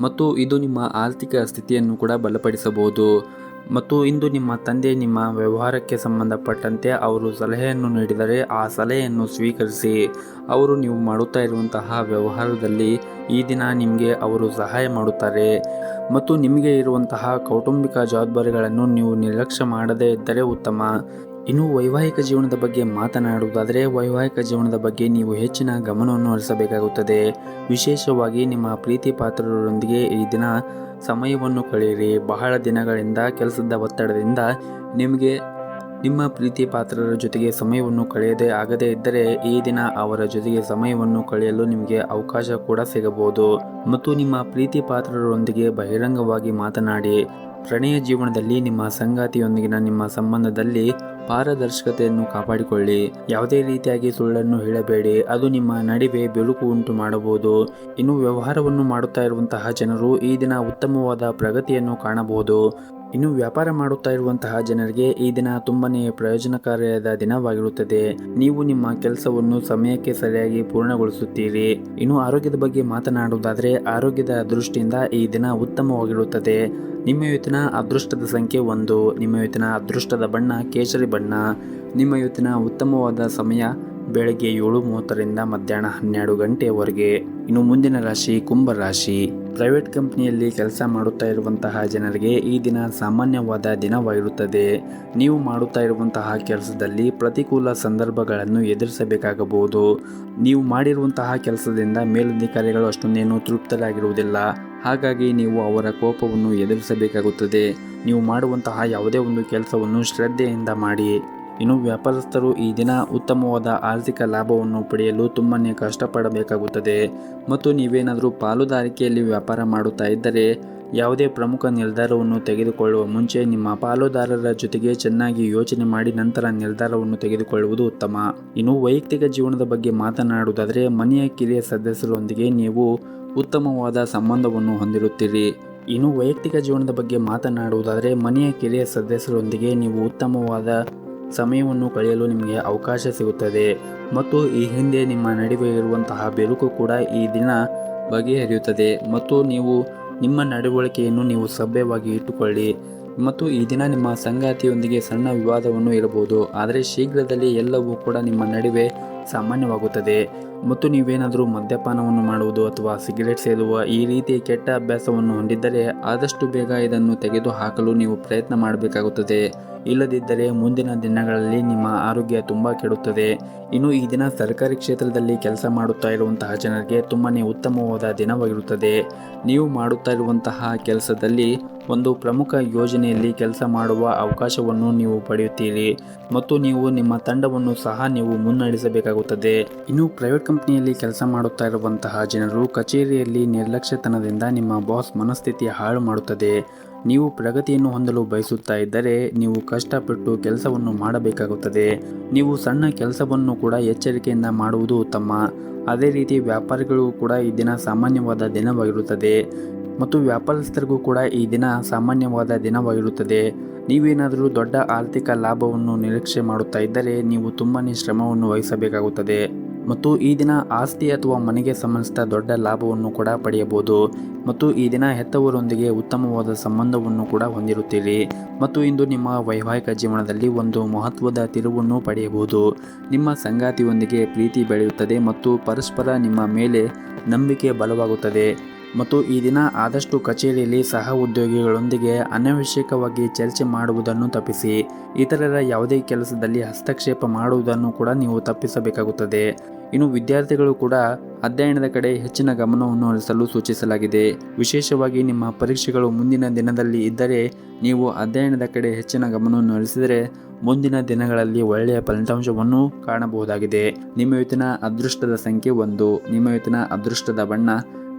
ಮತ್ತು ಇದು ನಿಮ್ಮ ಆರ್ಥಿಕ ಸ್ಥಿತಿಯನ್ನು ಕೂಡ ಬಲಪಡಿಸಬಹುದು. ಮತ್ತು ಇಂದು ನಿಮ್ಮ ತಂದೆ ನಿಮ್ಮ ವ್ಯವಹಾರಕ್ಕೆ ಸಂಬಂಧಪಟ್ಟಂತೆ ಅವರು ಸಲಹೆಯನ್ನು ನೀಡಿದರೆ ಆ ಸಲಹೆಯನ್ನು ಸ್ವೀಕರಿಸಿ. ಅವರು ನೀವು ಮಾಡುತ್ತಾ ಇರುವಂತಹ ವ್ಯವಹಾರದಲ್ಲಿ ಈ ದಿನ ನಿಮಗೆ ಅವರು ಸಹಾಯ ಮಾಡುತ್ತಾರೆ ಮತ್ತು ನಿಮಗೆ ಇರುವಂತಹ ಕೌಟುಂಬಿಕ ಜವಾಬ್ದಾರಿಗಳನ್ನು ನೀವು ನಿರ್ಲಕ್ಷ್ಯ ಮಾಡದೇ ಇದ್ದರೆ ಉತ್ತಮ. ಇನ್ನು ವೈವಾಹಿಕ ಜೀವನದ ಬಗ್ಗೆ ಮಾತನಾಡುವುದಾದರೆ ವೈವಾಹಿಕ ಜೀವನದ ಬಗ್ಗೆ ನೀವು ಹೆಚ್ಚಿನ ಗಮನವನ್ನು ಹರಿಸಬೇಕಾಗುತ್ತದೆ. ವಿಶೇಷವಾಗಿ ನಿಮ್ಮ ಪ್ರೀತಿ ಪಾತ್ರರೊಂದಿಗೆ ಈ ದಿನ ಸಮಯವನ್ನು ಕಳೆಯಿರಿ. ಬಹಳ ದಿನಗಳಿಂದ ಕೆಲಸದ ಒತ್ತಡದಿಂದ ನಿಮಗೆ ನಿಮ್ಮ ಪ್ರೀತಿ ಪಾತ್ರರ ಜೊತೆಗೆ ಸಮಯವನ್ನು ಕಳೆಯದೇ ಆಗದೇ ಇದ್ದರೆ ಈ ದಿನ ಅವರ ಜೊತೆಗೆ ಸಮಯವನ್ನು ಕಳೆಯಲು ನಿಮಗೆ ಅವಕಾಶ ಕೂಡ ಸಿಗಬಹುದು ಮತ್ತು ನಿಮ್ಮ ಪ್ರೀತಿ ಪಾತ್ರರೊಂದಿಗೆ ಬಹಿರಂಗವಾಗಿ ಮಾತನಾಡಿ. ಪ್ರಣಯ ಜೀವನದಲ್ಲಿ ನಿಮ್ಮ ಸಂಗಾತಿಯೊಂದಿಗಿನ ನಿಮ್ಮ ಸಂಬಂಧದಲ್ಲಿ ಪಾರದರ್ಶಕತೆಯನ್ನು ಕಾಪಾಡಿಕೊಳ್ಳಿ. ಯಾವುದೇ ರೀತಿಯಾಗಿ ಸುಳ್ಳನ್ನು ಹೇಳಬೇಡಿ, ಅದು ನಿಮ್ಮ ನಡುವೆ ಬೆರುಕು ಉಂಟು ಮಾಡಬಹುದು. ಇನ್ನು ವ್ಯವಹಾರವನ್ನು ಮಾಡುತ್ತಾ ಇರುವಂತಹ ಜನರು ಈ ದಿನ ಉತ್ತಮವಾದ ಪ್ರಗತಿಯನ್ನು ಕಾಣಬಹುದು. ಇನ್ನು ವ್ಯಾಪಾರ ಮಾಡುತ್ತಾ ಇರುವಂತಹ ಜನರಿಗೆ ಈ ದಿನ ತುಂಬಾನೇ ಪ್ರಯೋಜನಕಾರಿಯಾದ ದಿನವಾಗಿರುತ್ತದೆ. ನೀವು ನಿಮ್ಮ ಕೆಲಸವನ್ನು ಸಮಯಕ್ಕೆ ಸರಿಯಾಗಿ ಪೂರ್ಣಗೊಳಿಸುತ್ತೀರಿ. ಇನ್ನು ಆರೋಗ್ಯದ ಬಗ್ಗೆ ಮಾತನಾಡುವುದಾದರೆ ಆರೋಗ್ಯದ ದೃಷ್ಟಿಯಿಂದ ಈ ದಿನ ಉತ್ತಮವಾಗಿರುತ್ತದೆ. ನಿಮ್ಮ ಇವತ್ತಿನ ಅದೃಷ್ಟದ ಸಂಖ್ಯೆ 1. ನಿಮ್ಮ ಇವತ್ತಿನ ಅದೃಷ್ಟದ ಬಣ್ಣ ಕೇಸರಿ ಬಣ್ಣ. ನಿಮ್ಮ ಇವತ್ತಿನ ಉತ್ತಮವಾದ ಸಮಯ ಬೆಳಗ್ಗೆ 7:30ರಿಂದ ಮಧ್ಯಾಹ್ನ 12 ಗಂಟೆಯವರೆಗೆ. ಇನ್ನು ಮುಂದಿನ ರಾಶಿ ಕುಂಭ ರಾಶಿ. ಪ್ರೈವೇಟ್ ಕಂಪನಿಯಲ್ಲಿ ಕೆಲಸ ಮಾಡುತ್ತಾ ಇರುವಂತಹ ಜನರಿಗೆ ಈ ದಿನ ಸಾಮಾನ್ಯವಾದ ದಿನವಾಗಿರುತ್ತದೆ. ನೀವು ಮಾಡುತ್ತಾ ಇರುವಂತಹ ಕೆಲಸದಲ್ಲಿ ಪ್ರತಿಕೂಲ ಸಂದರ್ಭಗಳನ್ನು ಎದುರಿಸಬೇಕಾಗಬಹುದು. ನೀವು ಮಾಡಿರುವಂತಹ ಕೆಲಸದಿಂದ ಮೇಲಧಿಕಾರಿಗಳು ಅಷ್ಟೊಂದೇನು ತೃಪ್ತರಾಗಿರುವುದಿಲ್ಲ. ಹಾಗಾಗಿ ನೀವು ಅವರ ಕೋಪವನ್ನು ಎದುರಿಸಬೇಕಾಗುತ್ತದೆ. ನೀವು ಮಾಡುವಂತಹ ಯಾವುದೇ ಒಂದು ಕೆಲಸವನ್ನು ಶ್ರದ್ಧೆಯಿಂದ ಮಾಡಿ. ಇನ್ನು ವ್ಯಾಪಾರಸ್ಥರು ಈ ದಿನ ಉತ್ತಮವಾದ ಆರ್ಥಿಕ ಲಾಭವನ್ನು ಪಡೆಯಲು ತುಂಬಾ ಕಷ್ಟಪಡಬೇಕಾಗುತ್ತದೆ ಮತ್ತು ನೀವೇನಾದರೂ ಪಾಲುದಾರಿಕೆಯಲ್ಲಿ ವ್ಯಾಪಾರ ಮಾಡುತ್ತಾ ಇದ್ದರೆ ಯಾವುದೇ ಪ್ರಮುಖ ನಿರ್ಧಾರವನ್ನು ತೆಗೆದುಕೊಳ್ಳುವ ಮುಂಚೆ ನಿಮ್ಮ ಪಾಲುದಾರರ ಜೊತೆಗೆ ಚೆನ್ನಾಗಿ ಯೋಚನೆ ಮಾಡಿ ನಂತರ ನಿರ್ಧಾರವನ್ನು ತೆಗೆದುಕೊಳ್ಳುವುದು ಉತ್ತಮ. ಇನ್ನು ವೈಯಕ್ತಿಕ ಜೀವನದ ಬಗ್ಗೆ ಮಾತನಾಡುವುದಾದರೆ ಮನೆಯ ಕಿರಿಯ ಸದಸ್ಯರೊಂದಿಗೆ ನೀವು ಉತ್ತಮವಾದ ಸಂಬಂಧವನ್ನು ಹೊಂದಿರುತ್ತೀರಿ. ಇನ್ನು ವೈಯಕ್ತಿಕ ಜೀವನದ ಬಗ್ಗೆ ಮಾತನಾಡುವುದಾದರೆ ಮನೆಯ ಕಿರಿಯ ಸದಸ್ಯರೊಂದಿಗೆ ನೀವು ಉತ್ತಮವಾದ ಸಮಯವನ್ನು ಕಳೆಯಲು ನಿಮಗೆ ಅವಕಾಶ ಸಿಗುತ್ತದೆ ಮತ್ತು ಈ ಹಿಂದೆ ನಿಮ್ಮ ನಡುವೆ ಇರುವಂತಹ ಬೆರುಕು ಕೂಡ ಈ ದಿನ ಬಗೆಹರಿಯುತ್ತದೆ ಮತ್ತು ನೀವು ನಿಮ್ಮ ನಡವಳಿಕೆಯನ್ನು ನೀವು ಸಭ್ಯವಾಗಿ ಇಟ್ಟುಕೊಳ್ಳಿ. ಮತ್ತು ಈ ದಿನ ನಿಮ್ಮ ಸಂಗಾತಿಯೊಂದಿಗೆ ಸಣ್ಣ ವಿವಾದವನ್ನು ಇರಬಹುದು, ಆದರೆ ಶೀಘ್ರದಲ್ಲೇ ಎಲ್ಲವೂ ಕೂಡ ನಿಮ್ಮ ನಡುವೆ ಸಾಮಾನ್ಯವಾಗುತ್ತದೆ. ಮತ್ತು ನೀವೇನಾದರೂ ಮದ್ಯಪಾನವನ್ನು ಮಾಡುವುದು ಅಥವಾ ಸಿಗರೆಟ್ ಸೇದುವ ಈ ರೀತಿ ಕೆಟ್ಟ ಅಭ್ಯಾಸವನ್ನು ಹೊಂದಿದ್ದರೆ ಆದಷ್ಟು ಬೇಗ ಇದನ್ನು ತೆಗೆದುಹಾಕಲು ನೀವು ಪ್ರಯತ್ನ ಮಾಡಬೇಕಾಗುತ್ತದೆ. ಇಲ್ಲದಿದ್ದರೆ ಮುಂದಿನ ದಿನಗಳಲ್ಲಿ ನಿಮ್ಮ ಆರೋಗ್ಯ ತುಂಬ ಕೆಡುತ್ತದೆ. ಇನ್ನು ಈ ದಿನ ಸರ್ಕಾರಿ ಕ್ಷೇತ್ರದಲ್ಲಿ ಕೆಲಸ ಮಾಡುತ್ತಾ ಇರುವಂತಹ ಜನರಿಗೆ ತುಂಬಾ ಉತ್ತಮವಾದ ದಿನವಾಗಿರುತ್ತದೆ. ನೀವು ಮಾಡುತ್ತಾ ಇರುವಂತಹ ಕೆಲಸದಲ್ಲಿ ಒಂದು ಪ್ರಮುಖ ಯೋಜನೆಯಲ್ಲಿ ಕೆಲಸ ಮಾಡುವ ಅವಕಾಶವನ್ನು ನೀವು ಪಡೆಯುತ್ತೀರಿ ಮತ್ತು ನೀವು ನಿಮ್ಮ ತಂಡವನ್ನು ಸಹ ನೀವು ಮುನ್ನಡೆಸಬೇಕಾಗುತ್ತದೆ. ಇನ್ನು ಪ್ರೈವೇಟ್ ಕಂಪನಿಯಲ್ಲಿ ಕೆಲಸ ಮಾಡುತ್ತಾ ಇರುವಂತಹ ಜನರು ಕಚೇರಿಯಲ್ಲಿ ನಿರ್ಲಕ್ಷ್ಯತನದಿಂದ ನಿಮ್ಮ ಬಾಸ್ ಮನಸ್ಥಿತಿ ಹಾಳು ಮಾಡುತ್ತದೆ. ನೀವು ಪ್ರಗತಿಯನ್ನು ಹೊಂದಲು ಬಯಸುತ್ತಾ ಇದ್ದರೆ ನೀವು ಕಷ್ಟಪಟ್ಟು ಕೆಲಸವನ್ನು ಮಾಡಬೇಕಾಗುತ್ತದೆ. ನೀವು ಸಣ್ಣ ಕೆಲಸವನ್ನು ಕೂಡ ಎಚ್ಚರಿಕೆಯಿಂದ ಮಾಡುವುದು ಉತ್ತಮ. ಅದೇ ರೀತಿ ವ್ಯಾಪಾರಿಗಳು ಕೂಡ ಈ ದಿನ ಸಾಮಾನ್ಯವಾದ ದಿನವಾಗಿರುತ್ತದೆ ಮತ್ತು ವ್ಯಾಪಾರಸ್ಥರಿಗೂ ಕೂಡ ಈ ದಿನ ಸಾಮಾನ್ಯವಾದ ದಿನವಾಗಿರುತ್ತದೆ. ನೀವೇನಾದರೂ ದೊಡ್ಡ ಆರ್ಥಿಕ ಲಾಭವನ್ನು ನಿರೀಕ್ಷೆ ಮಾಡುತ್ತಾ ಇದ್ದರೆ ನೀವು ತುಂಬಾ ಶ್ರಮವನ್ನು ವಹಿಸಬೇಕಾಗುತ್ತದೆ ಮತ್ತು ಈ ದಿನ ಆಸ್ತಿ ಅಥವಾ ಮನೆಗೆ ಸಂಬಂಧಿಸಿದ ದೊಡ್ಡ ಲಾಭವನ್ನು ಕೂಡ ಪಡೆಯಬಹುದು ಮತ್ತು ಈ ದಿನ ಹೆತ್ತವರೊಂದಿಗೆ ಉತ್ತಮವಾದ ಸಂಬಂಧವನ್ನು ಕೂಡ ಹೊಂದಿರುತ್ತೀರಿ ಮತ್ತು ಇಂದು ನಿಮ್ಮ ವೈವಾಹಿಕ ಜೀವನದಲ್ಲಿ ಒಂದು ಮಹತ್ವದ ತಿರುವನ್ನು ಪಡೆಯಬಹುದು. ನಿಮ್ಮ ಸಂಗಾತಿಯೊಂದಿಗೆ ಪ್ರೀತಿ ಬೆಳೆಯುತ್ತದೆ ಮತ್ತು ಪರಸ್ಪರ ನಿಮ್ಮ ಮೇಲೆ ನಂಬಿಕೆ ಬಲವಾಗುತ್ತದೆ ಮತ್ತು ಈ ದಿನ ಆದಷ್ಟು ಕಚೇರಿಯಲ್ಲಿ ಸಹ ಉದ್ಯೋಗಿಗಳೊಂದಿಗೆ ಅನವಶ್ಯಕವಾಗಿ ಚರ್ಚೆ ಮಾಡುವುದನ್ನು ತಪ್ಪಿಸಿ. ಇತರರ ಯಾವುದೇ ಕೆಲಸದಲ್ಲಿ ಹಸ್ತಕ್ಷೇಪ ಮಾಡುವುದನ್ನು ಕೂಡ ನೀವು ತಪ್ಪಿಸಬೇಕಾಗುತ್ತದೆ. ಇನ್ನು ವಿದ್ಯಾರ್ಥಿಗಳು ಕೂಡ ಅಧ್ಯಯನದ ಕಡೆ ಹೆಚ್ಚಿನ ಗಮನವನ್ನು ಹರಿಸಲು ಸೂಚಿಸಲಾಗಿದೆ. ವಿಶೇಷವಾಗಿ ನಿಮ್ಮ ಪರೀಕ್ಷೆಗಳು ಮುಂದಿನ ದಿನದಲ್ಲಿ ಇದ್ದರೆ ನೀವು ಅಧ್ಯಯನದ ಕಡೆ ಹೆಚ್ಚಿನ ಗಮನವನ್ನು ಹರಿಸಿದರೆ ಮುಂದಿನ ದಿನಗಳಲ್ಲಿ ಒಳ್ಳೆಯ ಫಲಿತಾಂಶವನ್ನು ಕಾಣಬಹುದಾಗಿದೆ. ನಿಮ್ಮ ಇವತ್ತಿನ ಅದೃಷ್ಟದ ಸಂಖ್ಯೆ 1. ನಿಮ್ಮ ಇವತ್ತಿನ ಅದೃಷ್ಟದ ಬಣ್ಣ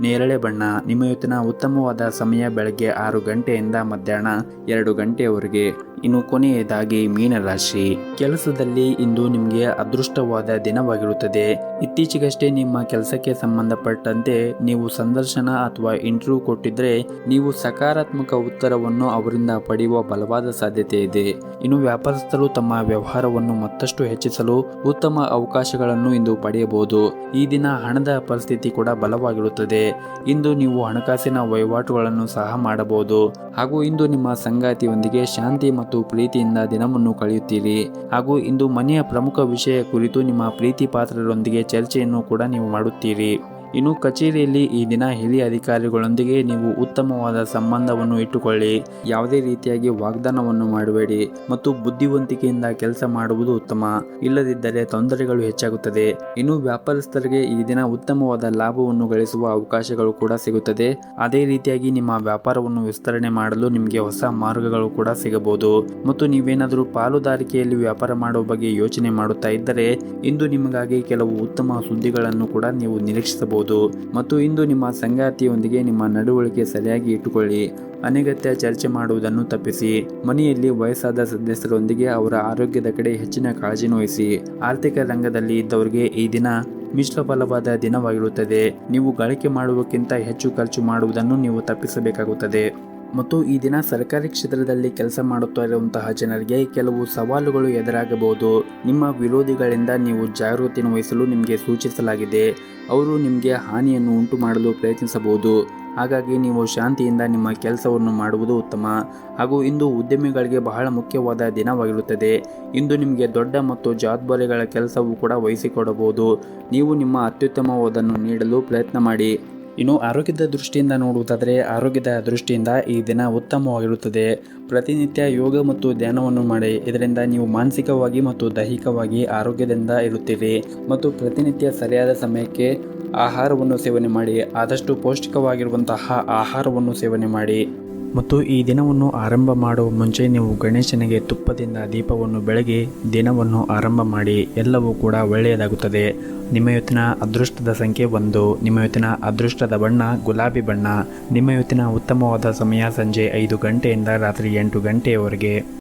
ನೇರಳೆ ಬಣ್ಣ. ನಿಮ್ಮ ಇವತ್ತಿನ ಉತ್ತಮವಾದ ಸಮಯ ಬೆಳಗ್ಗೆ 6 ಗಂಟೆಯಿಂದ ಮಧ್ಯಾಹ್ನ 2 ಗಂಟೆಯವರೆಗೆ. ಇನ್ನು ಕೊನೆಯದಾಗಿ ಮೀನರಾಶಿ. ಕೆಲಸದಲ್ಲಿ ಇಂದು ನಿಮಗೆ ಅದೃಷ್ಟವಾದ ದಿನವಾಗಿರುತ್ತದೆ. ಇತ್ತೀಚೆಗಷ್ಟೇ ನಿಮ್ಮ ಕೆಲಸಕ್ಕೆ ಸಂಬಂಧಪಟ್ಟಂತೆ ನೀವು ಸಂದರ್ಶನ ಅಥವಾ ಇಂಟರ್ವ್ಯೂ ಕೊಟ್ಟಿದ್ರೆ ನೀವು ಸಕಾರಾತ್ಮಕ ಉತ್ತರವನ್ನು ಅವರಿಂದ ಪಡೆಯುವ ಬಲವಾದ ಸಾಧ್ಯತೆ ಇದೆ. ಇನ್ನು ವ್ಯಾಪಾರಸ್ಥರು ತಮ್ಮ ವ್ಯವಹಾರವನ್ನು ಮತ್ತಷ್ಟು ಹೆಚ್ಚಿಸಲು ಉತ್ತಮ ಅವಕಾಶಗಳನ್ನು ಇಂದು ಪಡೆಯಬಹುದು. ಈ ದಿನ ಹಣದ ಪರಿಸ್ಥಿತಿ ಕೂಡ ಬಲವಾಗಿರುತ್ತದೆ. ಇಂದು ನೀವು ಹಣಕಾಸಿನ ವಹಿವಾಟುಗಳನ್ನು ಸಹ ಮಾಡಬಹುದು ಹಾಗೂ ಇಂದು ನಿಮ್ಮ ಸಂಗಾತಿಯೊಂದಿಗೆ ಶಾಂತಿ ಮತ್ತು ಪ್ರೀತಿಯಿಂದ ದಿನವನ್ನು ಕಳೆಯುತ್ತೀರಿ ಹಾಗೂ ಇಂದು ಮನೆಯ ಪ್ರಮುಖ ವಿಷಯ ಕುರಿತು ನಿಮ್ಮ ಪ್ರೀತಿ ಪಾತ್ರರೊಂದಿಗೆ ಚರ್ಚೆಯನ್ನು ಕೂಡ ನೀವು ಮಾಡುತ್ತೀರಿ. ಇನ್ನು ಕಚೇರಿಯಲ್ಲಿ ಈ ದಿನ ಹಿರಿಯ ಅಧಿಕಾರಿಗಳೊಂದಿಗೆ ನೀವು ಉತ್ತಮವಾದ ಸಂಬಂಧವನ್ನು ಇಟ್ಟುಕೊಳ್ಳಿ. ಯಾವುದೇ ರೀತಿಯಾಗಿ ವಾಗ್ದಾನವನ್ನು ಮಾಡಬೇಡಿ ಮತ್ತು ಬುದ್ಧಿವಂತಿಕೆಯಿಂದ ಕೆಲಸ ಮಾಡುವುದು ಉತ್ತಮ. ಇಲ್ಲದಿದ್ದರೆ ತೊಂದರೆಗಳು ಹೆಚ್ಚಾಗುತ್ತದೆ. ಇನ್ನು ವ್ಯಾಪಾರಸ್ಥರಿಗೆ ಈ ದಿನ ಉತ್ತಮವಾದ ಲಾಭವನ್ನು ಗಳಿಸುವ ಅವಕಾಶಗಳು ಕೂಡ ಸಿಗುತ್ತದೆ. ಅದೇ ರೀತಿಯಾಗಿ ನಿಮ್ಮ ವ್ಯಾಪಾರವನ್ನು ವಿಸ್ತರಣೆ ಮಾಡಲು ನಿಮಗೆ ಹೊಸ ಮಾರ್ಗಗಳು ಕೂಡ ಸಿಗಬಹುದು ಮತ್ತು ನೀವೇನಾದರೂ ಪಾಲುದಾರಿಕೆಯಲ್ಲಿ ವ್ಯಾಪಾರ ಮಾಡುವ ಬಗ್ಗೆ ಯೋಚನೆ ಮಾಡುತ್ತಾ ಇದ್ದರೆ ಇಂದು ನಿಮಗಾಗಿ ಕೆಲವು ಉತ್ತಮ ಸುದ್ದಿಗಳನ್ನು ಕೂಡ ನೀವು ನಿರೀಕ್ಷಿಸಬಹುದು ಮತ್ತು ಇಂದು ನಿಮ್ಮ ಸಂಗಾತಿಯೊಂದಿಗೆ ನಿಮ್ಮ ನಡವಳಿಕೆ ಸರಿಯಾಗಿ ಇಟ್ಟುಕೊಳ್ಳಿ. ಅನಗತ್ಯ ಚರ್ಚೆ ಮಾಡುವುದನ್ನು ತಪ್ಪಿಸಿ. ಮನೆಯಲ್ಲಿ ವಯಸ್ಸಾದ ಸದಸ್ಯರೊಂದಿಗೆ ಅವರ ಆರೋಗ್ಯದ ಕಡೆ ಹೆಚ್ಚಿನ ಕಾಳಜಿನ ವಹಿಸಿ. ಆರ್ಥಿಕ ರಂಗದಲ್ಲಿ ಇದ್ದವರಿಗೆ ಈ ದಿನ ಮಿಶ್ರ ಫಲವಾದ ದಿನವಾಗಿರುತ್ತದೆ. ನೀವು ಗಳಿಕೆ ಮಾಡುವಕ್ಕಿಂತ ಹೆಚ್ಚು ಖರ್ಚು ಮಾಡುವುದನ್ನು ನೀವು ತಪ್ಪಿಸಬೇಕಾಗುತ್ತದೆ ಮತ್ತು ಈ ದಿನ ಸರ್ಕಾರಿ ಕ್ಷೇತ್ರದಲ್ಲಿ ಕೆಲಸ ಮಾಡುತ್ತಾ ಇರುವಂತಹ ಜನರಿಗೆ ಕೆಲವು ಸವಾಲುಗಳು ಎದುರಾಗಬಹುದು. ನಿಮ್ಮ ವಿರೋಧಿಗಳಿಂದ ನೀವು ಜಾಗೃತಿಯನ್ನು ವಹಿಸಲು ನಿಮಗೆ ಸೂಚಿಸಲಾಗಿದೆ. ಅವರು ನಿಮಗೆ ಹಾನಿಯನ್ನು ಉಂಟು ಮಾಡಲು ಪ್ರಯತ್ನಿಸಬಹುದು. ಹಾಗಾಗಿ ನೀವು ಶಾಂತಿಯಿಂದ ನಿಮ್ಮ ಕೆಲಸವನ್ನು ಮಾಡುವುದು ಉತ್ತಮ ಹಾಗೂ ಇಂದು ಉದ್ಯಮಿಗಳಿಗೆ ಬಹಳ ಮುಖ್ಯವಾದ ದಿನವಾಗಿರುತ್ತದೆ. ಇಂದು ನಿಮಗೆ ದೊಡ್ಡ ಮತ್ತು ಜವಾಬ್ದಾರಿಗಳ ಕೆಲಸವೂ ಕೂಡ ವಹಿಸಿಕೊಡಬಹುದು. ನೀವು ನಿಮ್ಮ ಅತ್ಯುತ್ತಮವಾದನ್ನು ನೀಡಲು ಪ್ರಯತ್ನ ಮಾಡಿ. ಇನ್ನು ಆರೋಗ್ಯದ ದೃಷ್ಟಿಯಿಂದ ನೋಡುವುದಾದರೆ ಆರೋಗ್ಯದ ದೃಷ್ಟಿಯಿಂದ ಈ ದಿನ ಉತ್ತಮವಾಗಿರುತ್ತದೆ. ಪ್ರತಿನಿತ್ಯ ಯೋಗ ಮತ್ತು ಧ್ಯಾನವನ್ನು ಮಾಡಿ. ಇದರಿಂದ ನೀವು ಮಾನಸಿಕವಾಗಿ ಮತ್ತು ದೈಹಿಕವಾಗಿ ಆರೋಗ್ಯದಿಂದ ಇರುತ್ತೀರಿ ಮತ್ತು ಪ್ರತಿನಿತ್ಯ ಸರಿಯಾದ ಸಮಯಕ್ಕೆ ಆಹಾರವನ್ನು ಸೇವನೆ ಮಾಡಿ. ಆದಷ್ಟು ಪೌಷ್ಟಿಕವಾಗಿರುವಂತಹ ಆಹಾರವನ್ನು ಸೇವನೆ ಮಾಡಿ ಮತ್ತು ಈ ದಿನವನ್ನು ಆರಂಭ ಮಾಡುವ ಮುಂಚೆ ನೀವು ಗಣೇಶನಿಗೆ ತುಪ್ಪದಿಂದ ದೀಪವನ್ನು ಬೆಳಗಿ ದಿನವನ್ನು ಆರಂಭ ಮಾಡಿ. ಎಲ್ಲವೂ ಕೂಡ ಒಳ್ಳೆಯದಾಗುತ್ತದೆ. ನಿಮ್ಮ ಇವತ್ತಿನ ಅದೃಷ್ಟದ ಸಂಖ್ಯೆ 1. ನಿಮ್ಮ ಇವತ್ತಿನ ಅದೃಷ್ಟದ ಬಣ್ಣ ಗುಲಾಬಿ ಬಣ್ಣ. ನಿಮ್ಮ ಇವತ್ತಿನ ಉತ್ತಮವಾದ ಸಮಯ ಸಂಜೆ 5 ಗಂಟೆಯಿಂದ ರಾತ್ರಿ 8 ಗಂಟೆಯವರೆಗೆ.